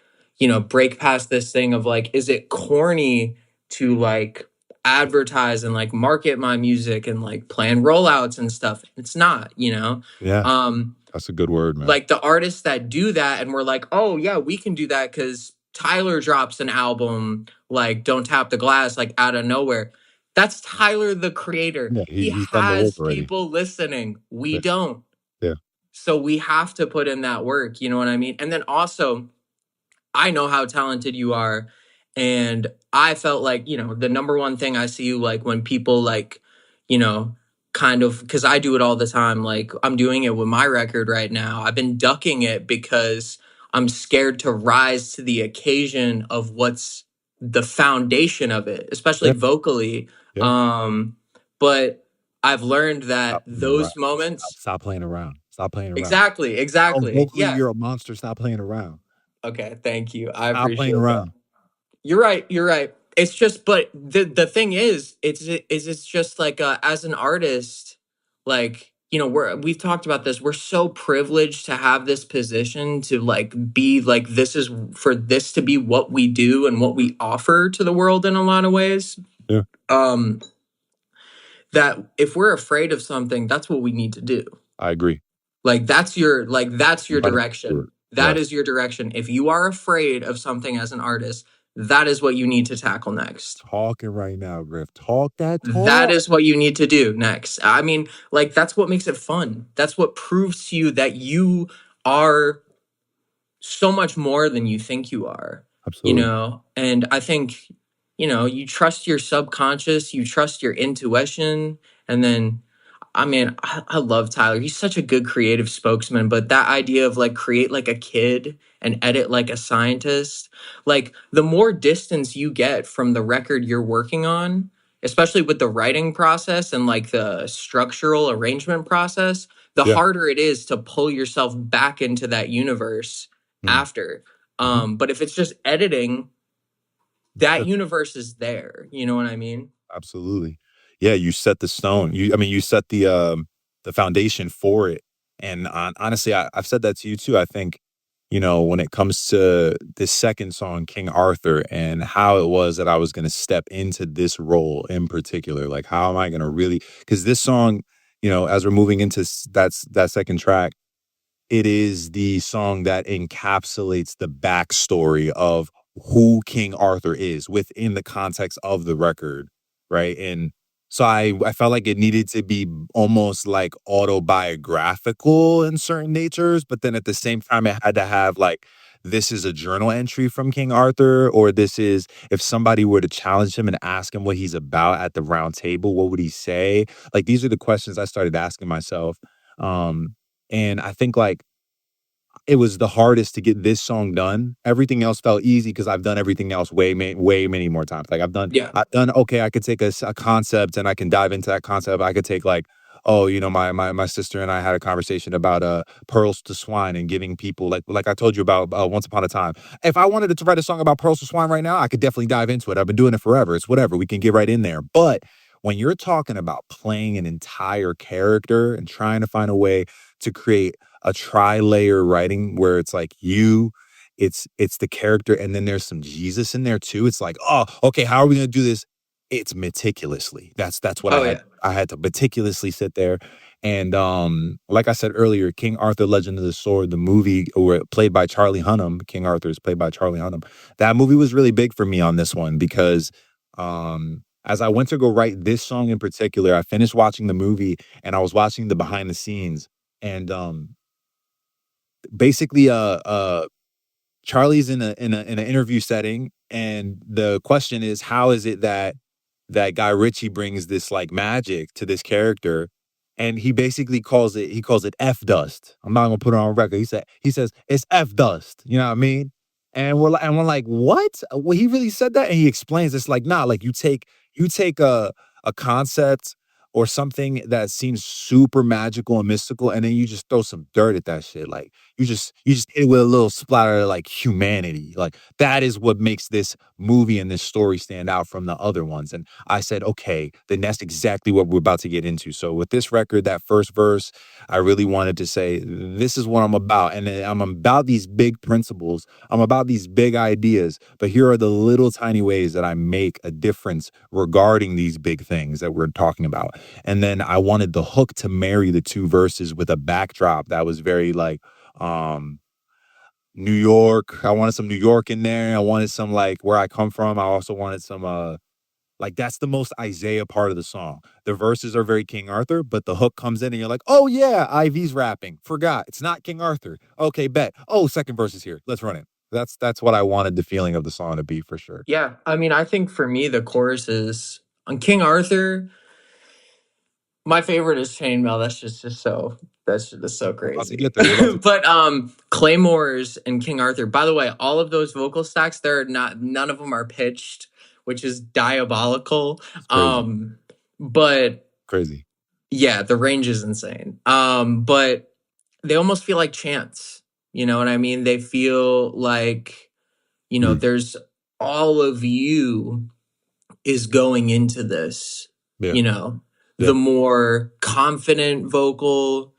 Speaker 2: break past this thing of like, is it corny to like advertise and like market my music and like plan rollouts and stuff? It's not.
Speaker 1: Yeah.
Speaker 2: Um,
Speaker 1: That's a good word, man.
Speaker 2: like the artists that do that and we're like, oh yeah, we can do that because Tyler drops an album like Don't Tap the Glass, like out of nowhere. That's Tyler the creator.
Speaker 1: Yeah,
Speaker 2: He
Speaker 1: he's done the work
Speaker 2: has
Speaker 1: already.
Speaker 2: people listening. We
Speaker 1: Yeah.
Speaker 2: don't.
Speaker 1: Yeah.
Speaker 2: So we have to put in that work, you know what I mean? And then also, I know how talented you are. And I felt like, the number one thing I see like when people like, you know, kind of, because I do it all the time. Like I'm doing it with my record right now. I've been ducking it because I'm scared to rise to the occasion of what's the foundation of it, especially
Speaker 1: Yeah.
Speaker 2: vocally.
Speaker 1: Yeah.
Speaker 2: But I've learned that
Speaker 1: Stop playing around.
Speaker 2: those moments,
Speaker 1: Stop playing around. Stop playing around.
Speaker 2: exactly.
Speaker 1: Vocally,
Speaker 2: Yeah.
Speaker 1: you're a monster. Stop playing around.
Speaker 2: Okay. Thank you. I
Speaker 1: Stop playing
Speaker 2: appreciate that.
Speaker 1: around.
Speaker 2: You're right. You're right. It's just, but the thing is, it's just like as an artist, like we've talked about this. We're so privileged to have this position to like be like this is for this to be what we do and what we offer to the world in a lot of ways.
Speaker 1: Yeah.
Speaker 2: That if we're afraid of something, that's what we need to do.
Speaker 1: I agree.
Speaker 2: Like that's your direction. That
Speaker 1: Right.
Speaker 2: is your direction. If you are afraid of something as an artist, that is what you need to tackle next.
Speaker 1: Talking right now, Griff. Talk that
Speaker 2: That
Speaker 1: talk.
Speaker 2: is what you need to do next. I mean, like that's what makes it fun. That's what proves to you that you are so much more than you think you are.
Speaker 1: Absolutely.
Speaker 2: And I think, you trust your subconscious, you trust your intuition, and then I mean, I love Tyler. He's such a good creative spokesman, but that idea of like create like a kid and edit like a scientist, like the more distance you get from the record you're working on, especially with the writing process and like the structural arrangement process, the
Speaker 1: Yeah.
Speaker 2: harder it is to pull yourself back into that universe
Speaker 1: Mm.
Speaker 2: after.
Speaker 1: Mhm.
Speaker 2: But if it's just editing, that
Speaker 1: Yeah,
Speaker 2: universe is there. You know what I mean?
Speaker 1: absolutely. Yeah, you set the stone. You set the foundation for it. And honestly, I've said that to you too. I think when it comes to this second song, King Arthur, and how it was that I was going to step into this role in particular. Like, how am I going to really, because this song, as we're moving into that second track, it is the song that encapsulates the backstory of who King Arthur is within the context of the record, right? And so I felt like it needed to be almost like autobiographical in certain natures, but then at the same time, it had to have like, this is a journal entry from King Arthur, or this is, if somebody were to challenge him and ask him what he's about at the round table, what would he say? Like, these are the questions I started asking myself. And I think like it was the hardest to get this song done. Everything else felt easy because I've done everything else way many more times. Like
Speaker 2: Yeah.
Speaker 1: I've done okay. I could take a concept and I can dive into that concept. I could take like, oh, my sister and I had a conversation about pearls to swine and giving people like I told you about Once Upon a Time. If I wanted to write a song about pearls to swine right now, I could definitely dive into it. I've been doing it forever. It's whatever. We can get right in there. But when you're talking about playing an entire character and trying to find a way to create a tri-layer writing where it's like it's the character and then there's some Jesus in there too. It's like, oh, okay, how are we gonna do this? It's meticulously. That's what
Speaker 2: Oh yeah.
Speaker 1: I had to meticulously sit there. And like I said earlier, King Arthur, Legend of the Sword, the movie or played by Charlie Hunnam, King Arthur is played by Charlie Hunnam. That movie was really big for me on this one because as I went to go write this song in particular, I finished watching the movie and I was watching the behind the scenes. And basically Charlie's in an interview setting, and the question is, how is it that Guy Ritchie brings this like magic to this character? And he basically calls it F dust. I'm not gonna put it on record. He says it's F dust. You know what I mean? And we're like, what? Well, he really said that, and he explains it's like, nah, like you take a concept or something that seems super magical and mystical, and then you just throw some dirt at that shit. Like you just hit it with a little splatter of like humanity. Like that is what makes this movie and this story stand out from the other ones. And I said, okay, then that's exactly what we're about to get into. So with this record, that first verse, I really wanted to say, this is what I'm about. And I'm about these big principles. I'm about these big ideas. But here are the little tiny ways that I make a difference regarding these big things that we're talking about. And then I wanted the hook to marry the two verses with a backdrop that was very like New York. I wanted some New York in there. I wanted some like where I come from. I also wanted some like that's the most Isaiah part of the song. The verses are very King Arthur, but the hook comes in and you're like, oh yeah, Ivy's rapping. Forgot. It's not King Arthur. Okay, bet. Oh, second verse is here. Let's run it. That's what I wanted the feeling of the song to be for sure.
Speaker 2: Yeah. I mean, I think for me the choruses on King Arthur, my favorite is Chainmail. That's just so
Speaker 1: We're about to
Speaker 2: crazy.
Speaker 1: get there. We're about to
Speaker 2: But Claymores and King Arthur. By the way, all of those vocal stacks, none of them are pitched, which is diabolical.
Speaker 1: It's crazy.
Speaker 2: But
Speaker 1: Crazy.
Speaker 2: yeah, the range is insane. But they almost feel like chants. You know what I mean? They feel like,
Speaker 1: Mm.
Speaker 2: there's all of you is going into this,
Speaker 1: Yeah.
Speaker 2: the
Speaker 1: Yeah.
Speaker 2: more confident vocal,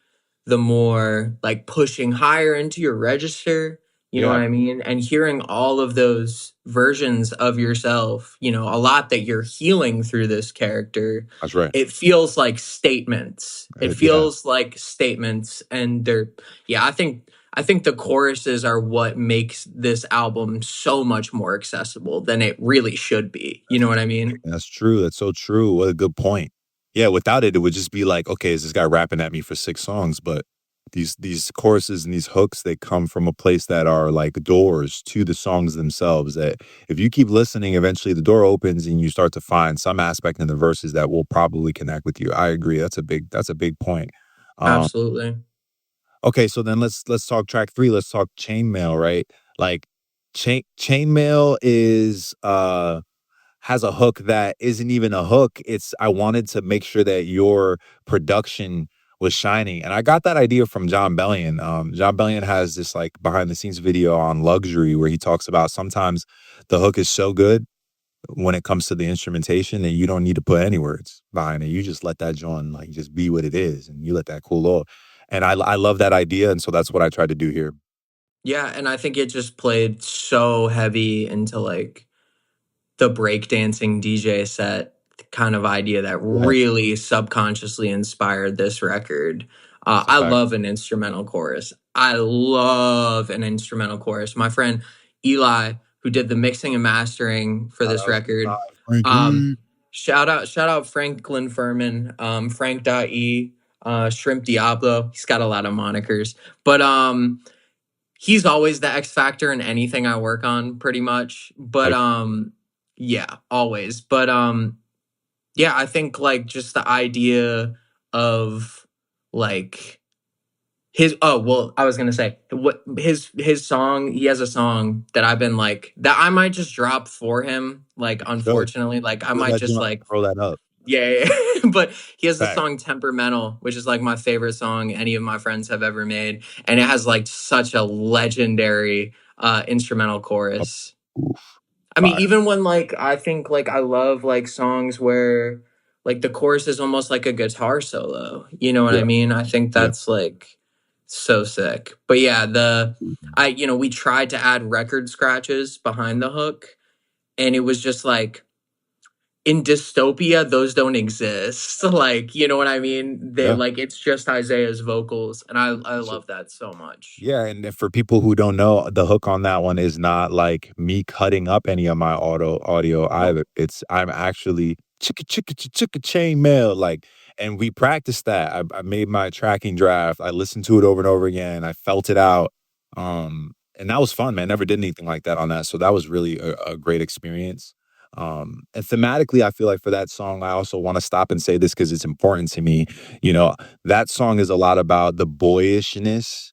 Speaker 2: the more like pushing higher into your register, you know
Speaker 1: Yeah.
Speaker 2: what I mean? And hearing all of those versions of yourself, a lot that you're healing through this character,
Speaker 1: That's right.
Speaker 2: it feels like statements. It
Speaker 1: Yeah.
Speaker 2: feels like statements. And I think the choruses are what makes this album so much more accessible than it really should be. You know what I mean?
Speaker 1: That's true. That's so true. What a good point. Yeah, without it, it would just be like, okay, is this guy rapping at me for 6 songs? But these choruses and these hooks, they come from a place that are like doors to the songs themselves. That if you keep listening, eventually the door opens and you start to find some aspect in the verses that will probably connect with you. I agree. That's a big point.
Speaker 2: Absolutely.
Speaker 1: Okay, so then let's talk track 3. Let's talk Chainmail, right? Like Chainmail is has a hook that isn't even a hook. It's I wanted to make sure that your production was shining. And I got that idea from John Bellion. John Bellion has this like behind the scenes video on Luxury where he talks about sometimes the hook is so good when it comes to the instrumentation that you don't need to put any words behind it. You just let that joint like just be what it is and you let that cool off. And I love that idea. And so that's what I tried to do here.
Speaker 2: Yeah, and I think it just played so heavy into like the breakdancing DJ set kind of idea that
Speaker 1: Yeah,
Speaker 2: really subconsciously inspired this record.
Speaker 1: that's a
Speaker 2: I
Speaker 1: fact.
Speaker 2: love an instrumental chorus. I love an instrumental chorus. My friend Eli, who did the mixing and mastering for
Speaker 1: Shout
Speaker 2: this
Speaker 1: out to the guy,
Speaker 2: record, um,
Speaker 1: Frankie.
Speaker 2: shout out Franklin Furman, Frank.e, Shrimp Diablo. He's got a lot of monikers, but he's always the X factor in anything I work on, pretty much. But
Speaker 1: Like,
Speaker 2: yeah, always. But yeah, I think like just the idea of like his I was gonna say what his song, he has a song that I've been like that I might just drop for him. Like
Speaker 1: should.
Speaker 2: unfortunately, like I
Speaker 1: Feel
Speaker 2: might
Speaker 1: that you
Speaker 2: just
Speaker 1: know,
Speaker 2: like
Speaker 1: throw that up.
Speaker 2: yeah, but he has the
Speaker 1: Fact.
Speaker 2: song Temperamental, which is like my favorite song any of my friends have ever made. And it has like such a legendary instrumental chorus.
Speaker 1: Oof,
Speaker 2: I mean,
Speaker 1: fire.
Speaker 2: even when like I think like I love like songs where like the chorus is almost like a guitar solo. You know what
Speaker 1: Yeah,
Speaker 2: I mean? I think
Speaker 1: yeah.
Speaker 2: that's like so sick. But yeah, we tried to add record scratches behind the hook, and it was just like in dystopia those don't exist. Like, you know what I mean? They
Speaker 1: Yeah.
Speaker 2: like it's just Isaiah's vocals, and I love that so much.
Speaker 1: Yeah, and then for people who don't know, the hook on that one is not like me cutting up any of my audio
Speaker 2: Nope.
Speaker 1: either. It's I'm actually chicka chicka chicka chain mail like, and we practiced that. I made my tracking draft. I listened to it over and over again. I felt it out, and that was fun, man. Never did anything like that on that, so that was really a great experience. And thematically, I feel like for that song, I also want to stop and say this because it's important to me. You know, that song is a lot about the boyishness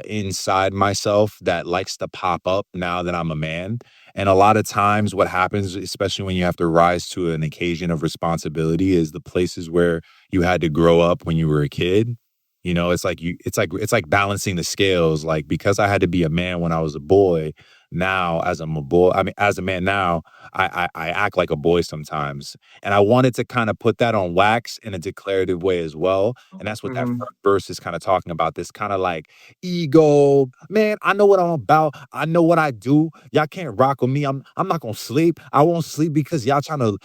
Speaker 1: inside myself that likes to pop up now that I'm a man. And a lot of times what happens, especially when you have to rise to an occasion of responsibility, is the places where you had to grow up when you were a kid. You know, it's like balancing the scales. Like because I had to be a man when I was a boy, now as I'm a boy, I mean as a man now, I act like a boy sometimes. And I wanted to kind of put that on wax in a declarative way as well. And that's what that
Speaker 2: Hmm.
Speaker 1: first verse is kind of talking about. This kind of like ego. Man, I know what I'm about. I know what I do. Y'all can't rock with me. I'm not gonna sleep. I won't sleep because y'all trying to,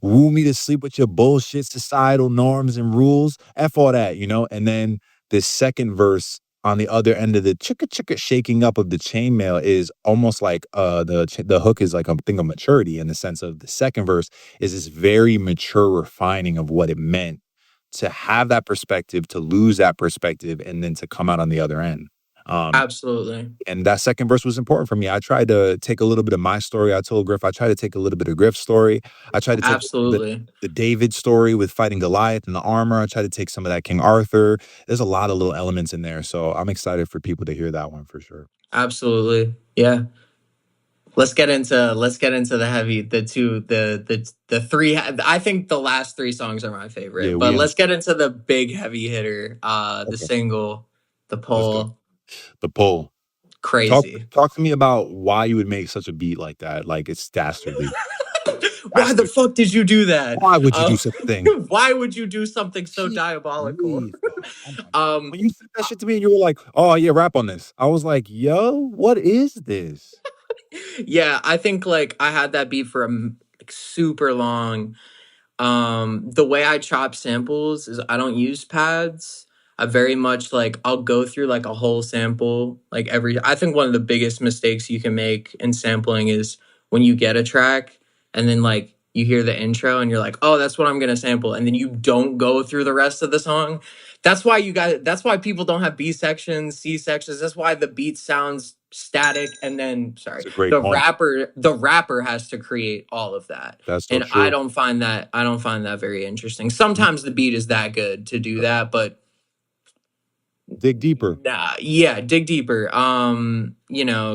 Speaker 1: woo me to sleep with your bullshit societal norms and rules. F all that, And then this second verse on the other end of the chicka chicka shaking up of the chainmail is almost like the hook is like a thing of maturity in the sense of the second verse is this very mature refining of what it meant to have that perspective, to lose that perspective, and then to come out on the other end. Um,
Speaker 2: Absolutely.
Speaker 1: and that second verse was important for me. I tried to take a little bit of my story. I told Griff, I tried to take a little bit of Griff's story. I tried to take
Speaker 2: Absolutely.
Speaker 1: the David story with fighting Goliath and the armor. I tried to take some of that King Arthur. There's a lot of little elements in there. So I'm excited for people to hear that one for sure.
Speaker 2: Absolutely. Yeah. Let's get into the heavy, the two, the three. I think the last three songs are my
Speaker 1: Yeah,
Speaker 2: favorite, but
Speaker 1: we in.
Speaker 2: let's get into the big heavy hitter, the
Speaker 1: Okay,
Speaker 2: single, the
Speaker 1: let's go.
Speaker 2: poll.
Speaker 1: The poll. Talk
Speaker 2: Crazy.
Speaker 1: talk to me about why you would make such a beat like that. Like it's dastardly.
Speaker 2: Why the
Speaker 1: Dastardly.
Speaker 2: fuck did you do that?
Speaker 1: Why would you do such a thing?
Speaker 2: Why would you do something so
Speaker 1: Jeez
Speaker 2: diabolical?
Speaker 1: Louise, bro. Oh my God.
Speaker 2: um,
Speaker 1: When you said that shit to me and you were like, oh yeah, rap on this. I was like, yo, what is this?
Speaker 2: yeah, I think like I had that beat for like, super long. The way I chop samples is I don't use pads. I very much like I'll go through like a whole sample like every I think one of the biggest mistakes you can make in sampling is when you get a track and then like you hear the intro and you're like, "Oh, that's what I'm going to sample." And then you don't go through the rest of the song. That's why people don't have B sections, C sections. That's why the beat sounds static and then sorry,
Speaker 1: It's a great point.
Speaker 2: the rapper has to create all of that.
Speaker 1: That's so
Speaker 2: And I
Speaker 1: true.
Speaker 2: don't find that very interesting.
Speaker 1: Mm,
Speaker 2: Sometimes the beat is that good to do that, but
Speaker 1: dig deeper.
Speaker 2: nah, yeah, dig deeper.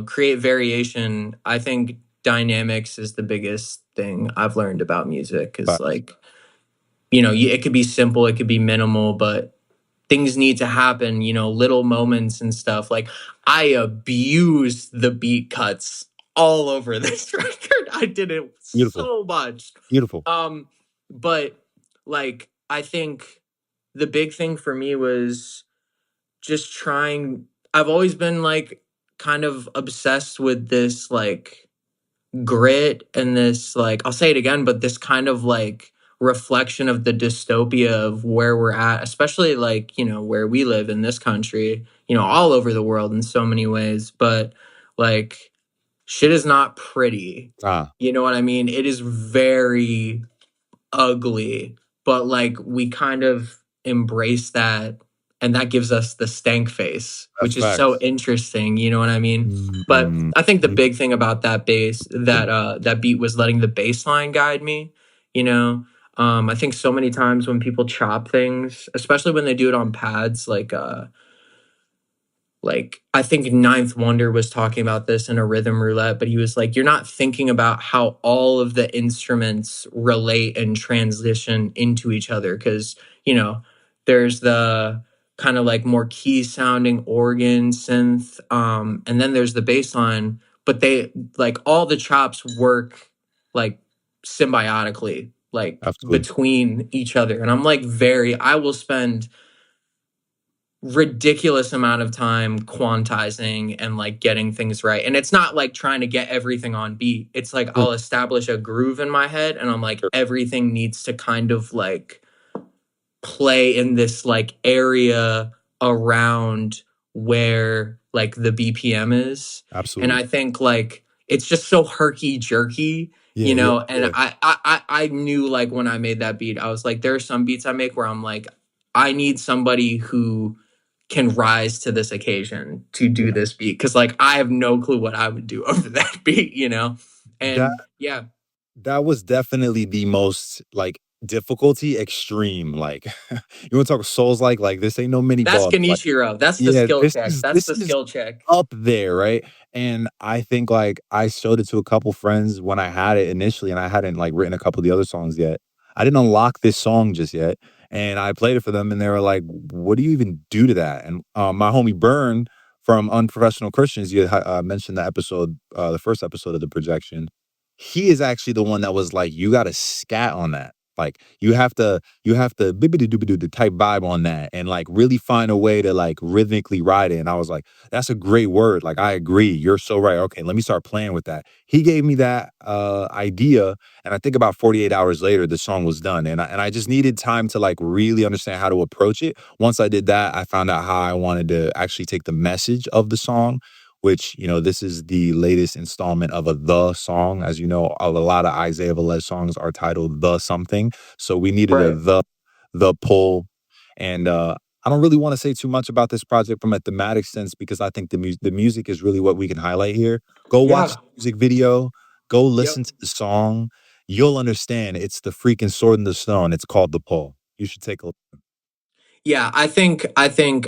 Speaker 2: Create variation. I think dynamics is the biggest thing I've learned about music is
Speaker 1: Facts.
Speaker 2: like, it could be simple, it could be minimal, but things need to happen, little moments and stuff. Like I abused the beat cuts all over this record. I did it
Speaker 1: Beautiful.
Speaker 2: so much.
Speaker 1: Beautiful.
Speaker 2: Um, but like I think the big thing for me was just trying. I've always been like kind of obsessed with this like grit and this like, I'll say it again, but this kind of like reflection of the dystopia of where we're at, especially like, you know, where we live in this country, you know, all over the world in so many ways. But like shit is not pretty.
Speaker 1: Ah,
Speaker 2: You know what I mean? It is very ugly, but like we kind of embrace that, and that gives us the stank face,
Speaker 1: that's
Speaker 2: which is so
Speaker 1: facts.
Speaker 2: interesting, you know what I mean? But
Speaker 1: Mm,
Speaker 2: I think the big thing about that bass, that beat, was letting the bass line guide me, you know. I think so many times when people chop things, especially when they do it on pads, like I think Ninth Wonder was talking about this in a rhythm roulette, but he was like, you're not thinking about how all of the instruments relate and transition into each other. Cause, you know, there's the kind of like more key sounding organ synth. And then there's the bass line, but they like all the chops work like symbiotically, like
Speaker 1: absolutely.
Speaker 2: between each other. And I'm like, I will spend ridiculous amount of time quantizing and like getting things right. And it's not like trying to get everything on beat. It's like
Speaker 1: Sure,
Speaker 2: I'll establish a groove in my head and I'm like
Speaker 1: sure.
Speaker 2: everything needs to kind of like play in this like area around where like the BPM is. And
Speaker 1: Absolutely.
Speaker 2: I think like it's just so herky jerky,
Speaker 1: Yeah,
Speaker 2: you
Speaker 1: yeah,
Speaker 2: know. And
Speaker 1: yeah.
Speaker 2: I knew like when I made that beat, I was like, there are some beats I make where I'm like, I need somebody who can rise to this occasion to do
Speaker 1: Yeah.
Speaker 2: this beat, because like I have no clue what I would do over that beat, you know.
Speaker 1: That
Speaker 2: And yeah,
Speaker 1: that was definitely the most like difficulty extreme. Like you want to talk Souls like this ain't no mini
Speaker 2: that's
Speaker 1: boss. Like
Speaker 2: Kenichiro. That's the
Speaker 1: yeah,
Speaker 2: skill
Speaker 1: this
Speaker 2: check.
Speaker 1: is
Speaker 2: That's
Speaker 1: this
Speaker 2: the
Speaker 1: is
Speaker 2: skill check.
Speaker 1: up there, right? And I think like I showed it to a couple friends when I had it initially, and I hadn't like written a couple of the other songs yet. I didn't unlock this song just yet, and I played it for them, and they were like, "What do you even do to that?" And my homie Burn from Unprofessional Christians, you mentioned the episode, the first episode of the projection. He is actually the one that was like, "You got to scat on that." Like you have to bibbidi doobidoo the type vibe on that and like really find a way to like rhythmically ride it. And I was like, that's a great word. Like I agree. You're so right. Okay, let me start playing with that. He gave me that idea. And I think about 48 hours later, the song was done. And I just needed time to like really understand how to approach it. Once I did that, I found out how I wanted to actually take the message of the song, which, you know, this is the latest installment of a The song. As you know, a lot of Isaiah Velez songs are titled The something. So we needed a
Speaker 2: Right.
Speaker 1: the pull. And I don't really want to say too much about this project from a thematic sense because I think the music is really what we can highlight here. Go watch
Speaker 2: Yeah.
Speaker 1: the music video, go
Speaker 2: Yep.
Speaker 1: listen to the song. You'll understand it's the freaking sword in the stone. It's called The Pull. You should take a look.
Speaker 2: Yeah, I think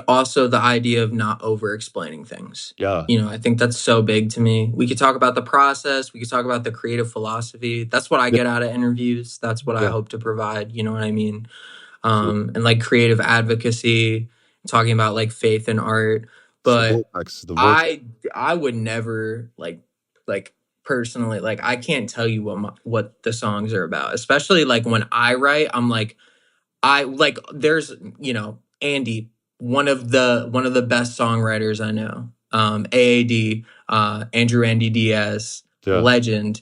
Speaker 2: also the idea of not over explaining things.
Speaker 1: Yeah.
Speaker 2: You know, I think that's so big to me. We could talk about the process, we could talk about the creative philosophy. That's what I
Speaker 1: Yeah.
Speaker 2: get out of interviews. That's what I
Speaker 1: Yeah.
Speaker 2: hope to provide, you know what I mean?
Speaker 1: Absolutely.
Speaker 2: And like creative advocacy, talking about like faith and art.
Speaker 1: It's the
Speaker 2: But
Speaker 1: vortex. The vortex.
Speaker 2: I would never like personally, like I can't tell you what the songs are about. Especially like when I write, I'm like I like there's, you know, Andy, one of the best songwriters I know. AAD, Andrew Andy Diaz,
Speaker 1: Yeah.
Speaker 2: legend.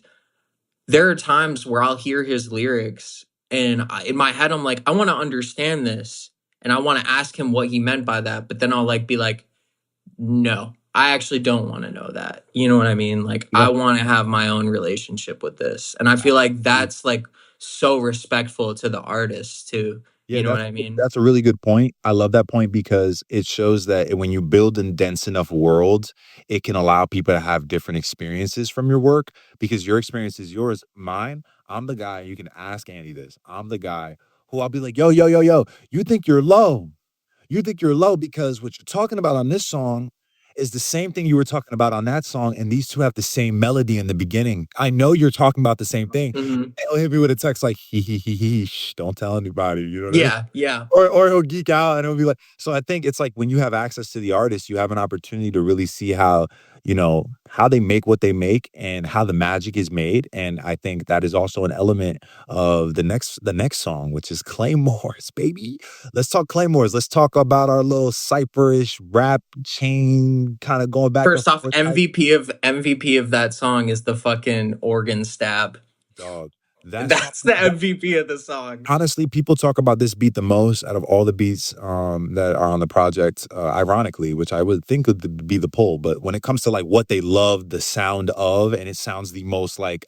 Speaker 2: There are times where I'll hear his lyrics and in my head I'm like, I want to understand this and I want to ask him what he meant by that, but then I'll like be like, no, I actually don't want to know that. You know what I mean? Like
Speaker 1: Yeah.
Speaker 2: I want to have my own relationship with this. And I feel like that's like so respectful to the artist too.
Speaker 1: Yeah,
Speaker 2: You know what I mean?
Speaker 1: that's a really good point. I love that point because it shows that when you build in dense enough worlds, it can allow people to have different experiences from your work because your experience is yours. Mine, I'm the guy, you can ask Andy this. I'm the guy who I'll be like, yo, yo, yo, yo, you think you're low. You think you're low because what you're talking about on this song is the same thing you were talking about on that song, and these two have the same melody in the beginning. I know you're talking about the same thing.
Speaker 2: Hmm.
Speaker 1: He'll hit me with a text like, he, shh, don't tell anybody. You know what I mean?
Speaker 2: Yeah, yeah.
Speaker 1: Or he'll geek out and he'll be like, so I think it's like when you have access to the artist, you have an opportunity to really see how how they make what they make and how the magic is made. And I think that is also an element of the next song, which is Claymores, baby. Let's talk Claymores. Let's talk about our little cypherish rap chain kind of going back and
Speaker 2: First off,
Speaker 1: forth type.
Speaker 2: MVP of that song is the fucking organ stab.
Speaker 1: Dog. That song,
Speaker 2: That's the MVP of the song.
Speaker 1: honestly, people talk about this beat the most out of all the beats that are on the project, ironically, which I would think would be the pull. But when it comes to like what they love the sound of, and it sounds the most like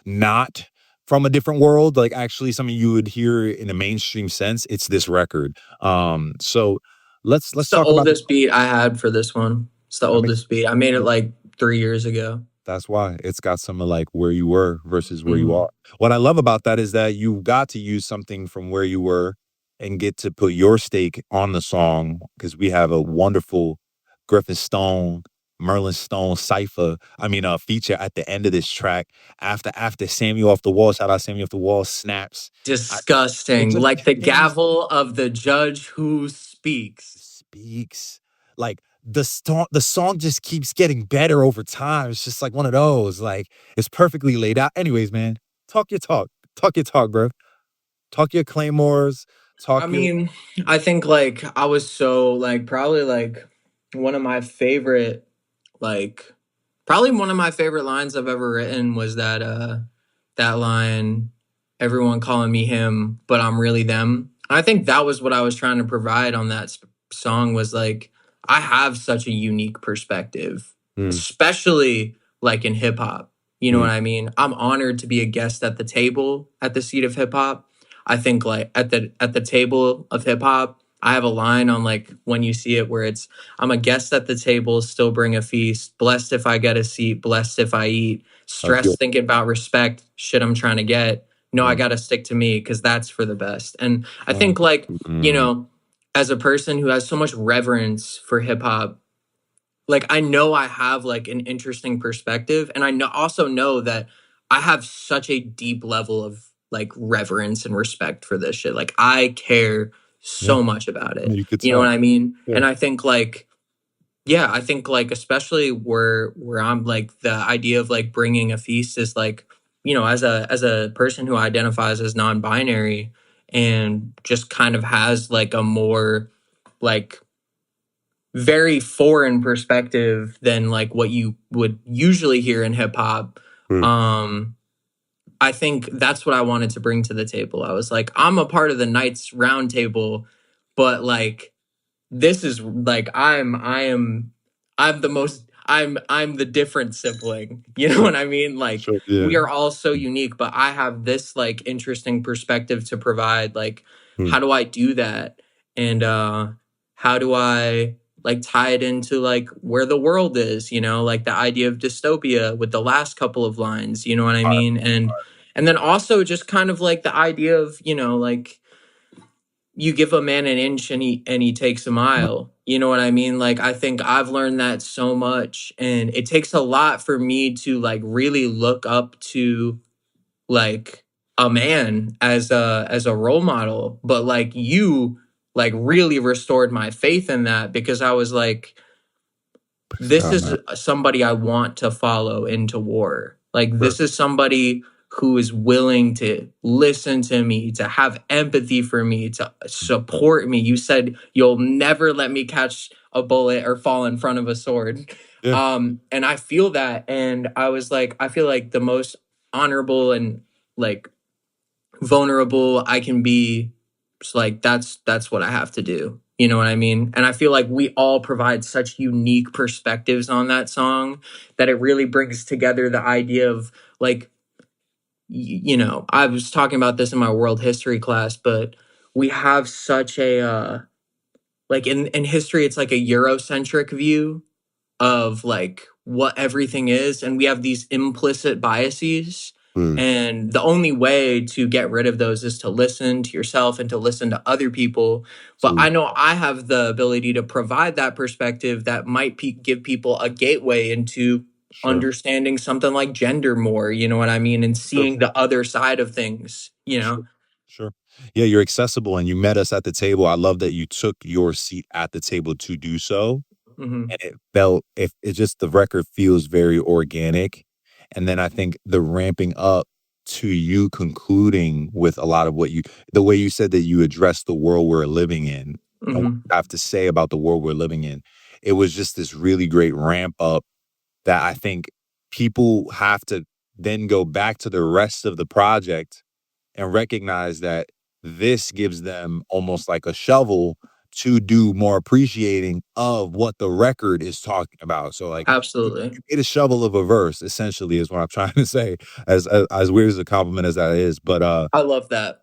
Speaker 1: not from a different world, like actually something you would hear in a mainstream sense, it's this record. So let's
Speaker 2: It's the
Speaker 1: talk about
Speaker 2: oldest beat I had for this one. It's the
Speaker 1: that makes
Speaker 2: oldest beat. I made it like 3 years ago.
Speaker 1: That's why it's got some of like where you were versus where you
Speaker 2: Mhm.
Speaker 1: are. What I love about that is that you got to use something from where you were and get to put your stake on the song because we have a wonderful Griffin Stone, Merlin Stone cipher. I mean, a feature at the end of this track after Samuel off the wall. Shout out Samuel off the wall snaps. I, it
Speaker 2: Disgusting.
Speaker 1: just
Speaker 2: Like the
Speaker 1: ends
Speaker 2: gavel of the judge who speaks.
Speaker 1: speaks like the song just keeps getting better over time. It's just like one of those like it's perfectly laid out. Anyways, man, talk your talk, bro. Talk your claymores.
Speaker 2: I
Speaker 1: Talk your
Speaker 2: mean, I think like I was so like probably like one of my favorite like probably one of my favorite lines I've ever written was that line, everyone calling me him, but I'm really them. I think that was what I was trying to provide on that song was like I have such a unique perspective,
Speaker 1: mm,
Speaker 2: especially like in hip hop. You know
Speaker 1: mm,
Speaker 2: what I mean? I'm honored to be a guest at the table at the seat of hip hop. I think like at the table of hip hop, I have a line on like when you see it where it's I'm a guest at the table, still bring a feast. Blessed if I get a seat, blessed if I eat.
Speaker 1: I feel
Speaker 2: Stressed thinking about respect, shit I'm trying to get. No, I
Speaker 1: mm,
Speaker 2: gotta stick to me because that's for the best. And I
Speaker 1: uh,
Speaker 2: think like, you
Speaker 1: mm,
Speaker 2: know, as a person who has so much reverence for hip hop, like I know I have like an interesting perspective and I know also know that I have such a deep level of like reverence and respect for this shit. Like I care
Speaker 1: yeah,
Speaker 2: so much about
Speaker 1: yeah,
Speaker 2: it.
Speaker 1: you could
Speaker 2: You know what
Speaker 1: tell.
Speaker 2: I mean?
Speaker 1: Yeah.
Speaker 2: And I think like yeah, I think like especially where I'm like the idea of like bringing a feast is like, as a person who identifies as non-binary and just kind of has like a more like very foreign perspective than like what you would usually hear in hip hop.
Speaker 1: Mm,
Speaker 2: Um, I think that's what I wanted to bring to the table. I was like, I'm a part of the Knights round table, but like this is like I'm the most I'm the different sibling. You know
Speaker 1: sure,
Speaker 2: what I mean? Like
Speaker 1: sure, yeah.
Speaker 2: we are all so unique, but I have this like interesting perspective to provide. Like,
Speaker 1: Mm,
Speaker 2: how do I do that? And how do I like tie it into like where the world is, like the idea of dystopia with the last couple of lines, you know what I
Speaker 1: all right,
Speaker 2: mean? And then also just kind of like the idea of, like you give a man an inch and he takes a
Speaker 1: mm,
Speaker 2: mile. You know what I mean? Like I think I've learned that so much and it takes a lot for me to like really look up to like a man as a role model, but like you like really restored my faith in that because I was like this
Speaker 1: man.
Speaker 2: is somebody I want to follow into war. Like
Speaker 1: Sure,
Speaker 2: this is somebody who is willing to listen to me, to have empathy for me, to support me. You said you'll never let me catch a bullet or fall in front of a sword.
Speaker 1: yeah,
Speaker 2: And I feel that and I was like I feel like the most honorable and like vulnerable I can be. It's like that's what I have to do. You know what I mean? And I feel like we all provide such unique perspectives on that song that it really brings together the idea of like I was talking about this in my world history class, but we have such a like in history it's like a Eurocentric view of like what everything is and we have these implicit biases
Speaker 1: mm,
Speaker 2: and the only way to get rid of those is to listen to yourself and to listen to other people, but
Speaker 1: absolutely,
Speaker 2: I know I have the ability to provide that perspective that might give people a gateway into
Speaker 1: sure,
Speaker 2: understanding something like gender more, you know what I mean, and
Speaker 1: sure.
Speaker 2: seeing the other side of things.
Speaker 1: Sure, sure. Yeah, you're accessible and you met us at the table. I love that you took your seat at the table to do so.
Speaker 2: Mhm.
Speaker 1: and it just the record feels very organic. And then I think the ramping up to you concluding with a lot of the way you said that you address the world we're living in and what
Speaker 2: Mhm.
Speaker 1: you have to say about the world we're living in. It was just this really great ramp up that I think people have to then go back to the rest of the project and recognize that this gives them almost like a shovel to do more appreciating of what the record is talking about. So like
Speaker 2: Absolutely.
Speaker 1: you get a shovel of a verse, essentially, is what I'm trying to say. As weird as a compliment as that is, but
Speaker 2: I love that.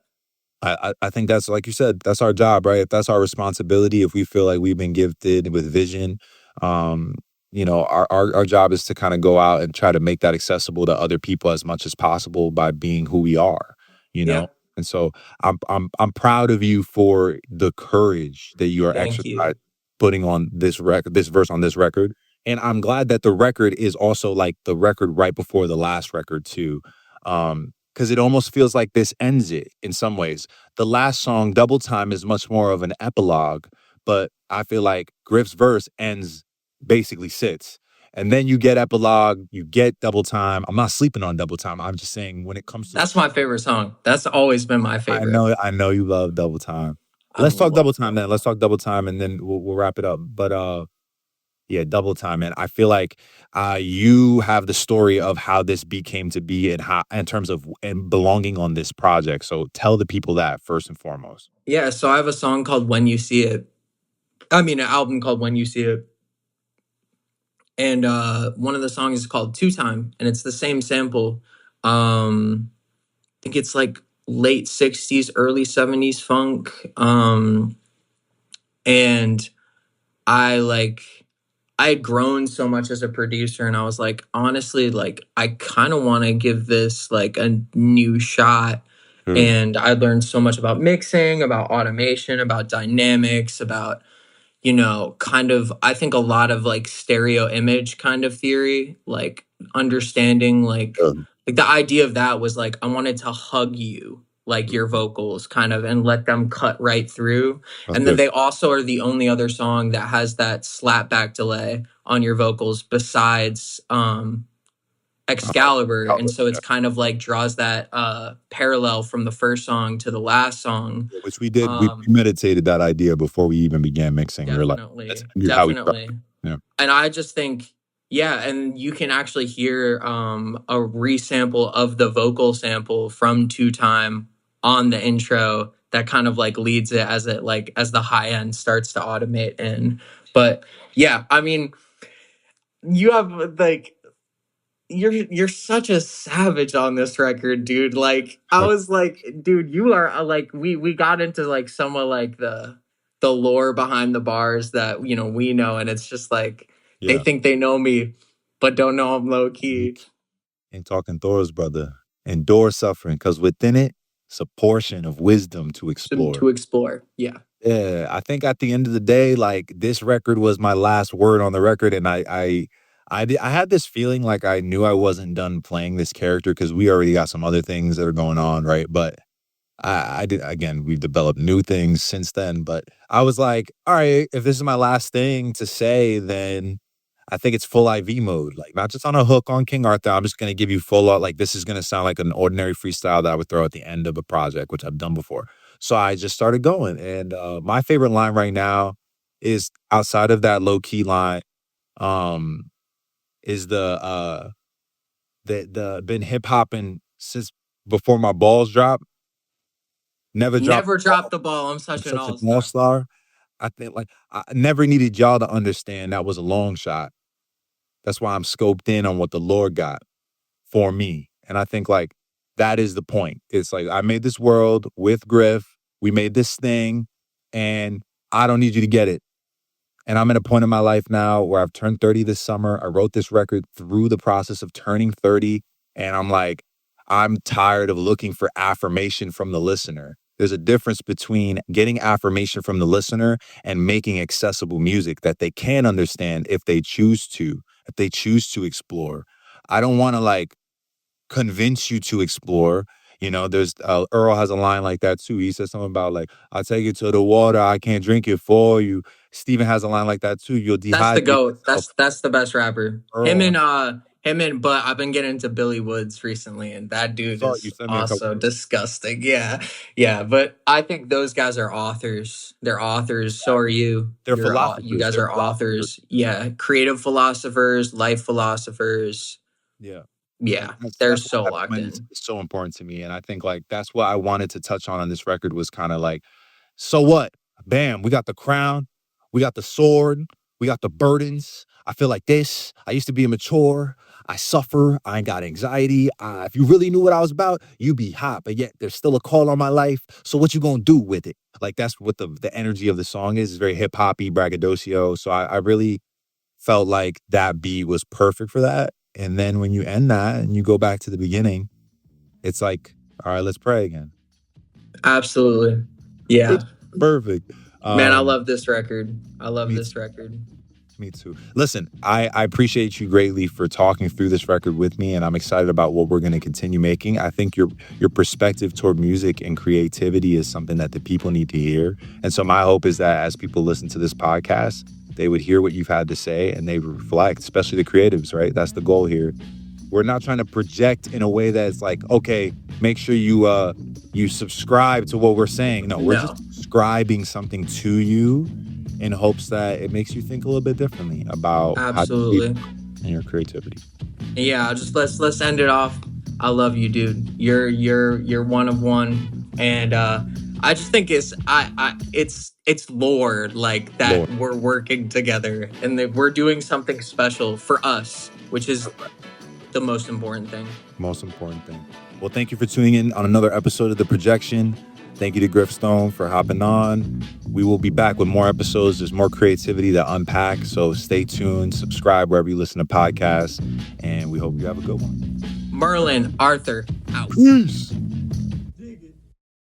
Speaker 1: I think that's like you said, that's our job, right? If that's our responsibility, if we feel like we've been gifted with vision, um, our job is to kind of go out and try to make that accessible to other people as much as possible by being who we are, you know?
Speaker 2: Yeah.
Speaker 1: And so I'm proud of you for the courage that you are
Speaker 2: Thank
Speaker 1: exercising
Speaker 2: you.
Speaker 1: putting on this verse on this record. And I'm glad that the record is also like the record right before the last record too. Because it almost feels like this ends it in some ways. The last song, Double Time, is much more of an epilogue, but I feel like Griff's verse basically sits. And then you get epilogue, you get Double Time. I'm not sleeping on Double Time. I'm just saying when it comes to
Speaker 2: That's my favorite song. That's always been my favorite.
Speaker 1: I know you love Double Time.
Speaker 2: I
Speaker 1: Let's talk
Speaker 2: love
Speaker 1: Double Time then. Let's talk Double Time and then we'll wrap it up. But yeah, Double Time, man. I feel like you have the story of how this beat came to be and how in terms of and belonging on this project. So tell the people that first and foremost.
Speaker 2: Yeah, so I have a song called When You See It. I mean, an album called When You See It. And one of the songs is called Two Time, and it's the same sample. I think it's like late 60s, early 70s funk. And I like I had grown so much as a producer, and I was like, honestly, like I kind of want to give this like a new shot.
Speaker 1: Sure.
Speaker 2: And I learned so much about mixing, about automation, about dynamics, about kind of, I think a lot of like stereo image kind of theory, like understanding like the idea of that was like I wanted to hug you like your vocals kind of and let them cut right through.
Speaker 1: That's
Speaker 2: And then
Speaker 1: good.
Speaker 2: they also are the only other song that has that slap back delay on your vocals besides Excalibur. And so it's
Speaker 1: Yeah.
Speaker 2: kind of like draws that parallel from the first song to the last song.
Speaker 1: Which we did. We
Speaker 2: Um
Speaker 1: meditated that idea before we even began mixing. We were like, that's
Speaker 2: Definitely,
Speaker 1: how we start.
Speaker 2: definitely.
Speaker 1: Yeah.
Speaker 2: And I just think, yeah, and you can actually hear a resample of the vocal sample from Two Time on the intro that kind of like leads it as the high end starts to automate in. But yeah, I mean, you have like you're such a savage on this record, dude. Like I was like, dude, you are like we got into like some of like the lore behind the bars that we know, and it's just like they
Speaker 1: Yeah.
Speaker 2: think they know me, but don't know I'm low key.
Speaker 1: Ain't talking Thor's brother. Endure suffering, because within it's a portion of wisdom to explore.
Speaker 2: To explore, yeah.
Speaker 1: Yeah, I think at the end of the day, like this record was my last word on the record, and I had this feeling like I knew I wasn't done playing this character because we already got some other things that are going on, right? But I did again. We've developed new things since then, but I was like, all right, if this is my last thing to say, then I think it's full IV mode, like not just on a hook on King Arthur. I'm just gonna give you full out. Like this is gonna sound like an ordinary freestyle that I would throw at the end of a project, which I've done before. So I just started going, and my favorite line right now is outside of that low key line. Um, is the been hip hopping since before my balls drop. Never dropped
Speaker 2: Never
Speaker 1: the
Speaker 2: drop
Speaker 1: ball.
Speaker 2: the ball. I'm
Speaker 1: I'm
Speaker 2: such an
Speaker 1: such an
Speaker 2: all-star.
Speaker 1: all-star. I think like I never needed y'all to understand that was a long shot. That's why I'm scoped in on what the Lord got for me. And I think like that is the point. It's like I made this world with Griff. We made this thing, and I don't need you to get it. And I'm at a point in my life now where I've turned 30 this summer. I wrote this record through the process of turning 30. And I'm like, I'm tired of looking for affirmation from the listener. There's a difference between getting affirmation from the listener and making accessible music that they can understand if they choose to explore. I don't want to like convince you to explore. You know, there's Earl has a line like that too. He says something about like, "I'll take it to the water. I can't drink it for you." Steven has a line like that too. "You'll
Speaker 2: That's the
Speaker 1: dehydrate
Speaker 2: GOAT.
Speaker 1: yourself."
Speaker 2: That's the best rapper.
Speaker 1: Earl,
Speaker 2: But I've been getting into Billy Woods recently, and that
Speaker 1: I
Speaker 2: dude
Speaker 1: saw you
Speaker 2: is
Speaker 1: sent me a couple
Speaker 2: also
Speaker 1: of
Speaker 2: disgusting. Yeah. Yeah. But I think those guys are authors. They're authors. So are you.
Speaker 1: They're
Speaker 2: You
Speaker 1: philosophers.
Speaker 2: guys
Speaker 1: They're
Speaker 2: are
Speaker 1: philosophers.
Speaker 2: authors. Yeah. Creative philosophers, life philosophers.
Speaker 1: Yeah.
Speaker 2: Yeah. They're
Speaker 1: That's why
Speaker 2: so
Speaker 1: that
Speaker 2: locked
Speaker 1: point is
Speaker 2: in.
Speaker 1: so important to me. And I think like that's what I wanted to touch on this record was kind of like, so what? Bam, we got the crown, we got the sword, we got the burdens. I feel like this. I used to be immature. I suffer. I ain't got anxiety. If you really knew what I was about, you'd be hot. But yet there's still a call on my life. So what you gonna do with it? Like that's what the energy of the song is. It's very hip hoppy, braggadocio. So I really felt like that beat was perfect for that. And then when you end that and you go back to the beginning, it's like, all right, let's pray again.
Speaker 2: Absolutely. Yeah.
Speaker 1: It's perfect.
Speaker 2: Man, I love this record. I love this record.
Speaker 1: Me too. Listen, I appreciate you greatly for talking through this record with me, and I'm excited about what we're going to continue making. I think your perspective toward music and creativity is something that the people need to hear. And so my hope is that as people listen to this podcast, they would hear what you've had to say and they reflect, especially the creatives, right? That's the goal here. We're not trying to project in a way that's like, okay, make sure you subscribe to what we're saying. No, we're just describing something to you in hopes that it makes you think a little bit differently about
Speaker 2: absolutely
Speaker 1: and your creativity.
Speaker 2: Yeah, just let's end it off. I love you, dude. You're one of one, and I just think it's lore like that. Lore. We're working together and that we're doing something special for us, which is the most important thing.
Speaker 1: Most important thing. Well, thank you for tuning in on another episode of The Projection. Thank you to Griff Stone for hopping on. We will be back with more episodes. There's more creativity to unpack. So stay tuned, subscribe wherever you listen to podcasts, and we hope you have a good one.
Speaker 2: Merlin, Arthur, out.
Speaker 1: Peace.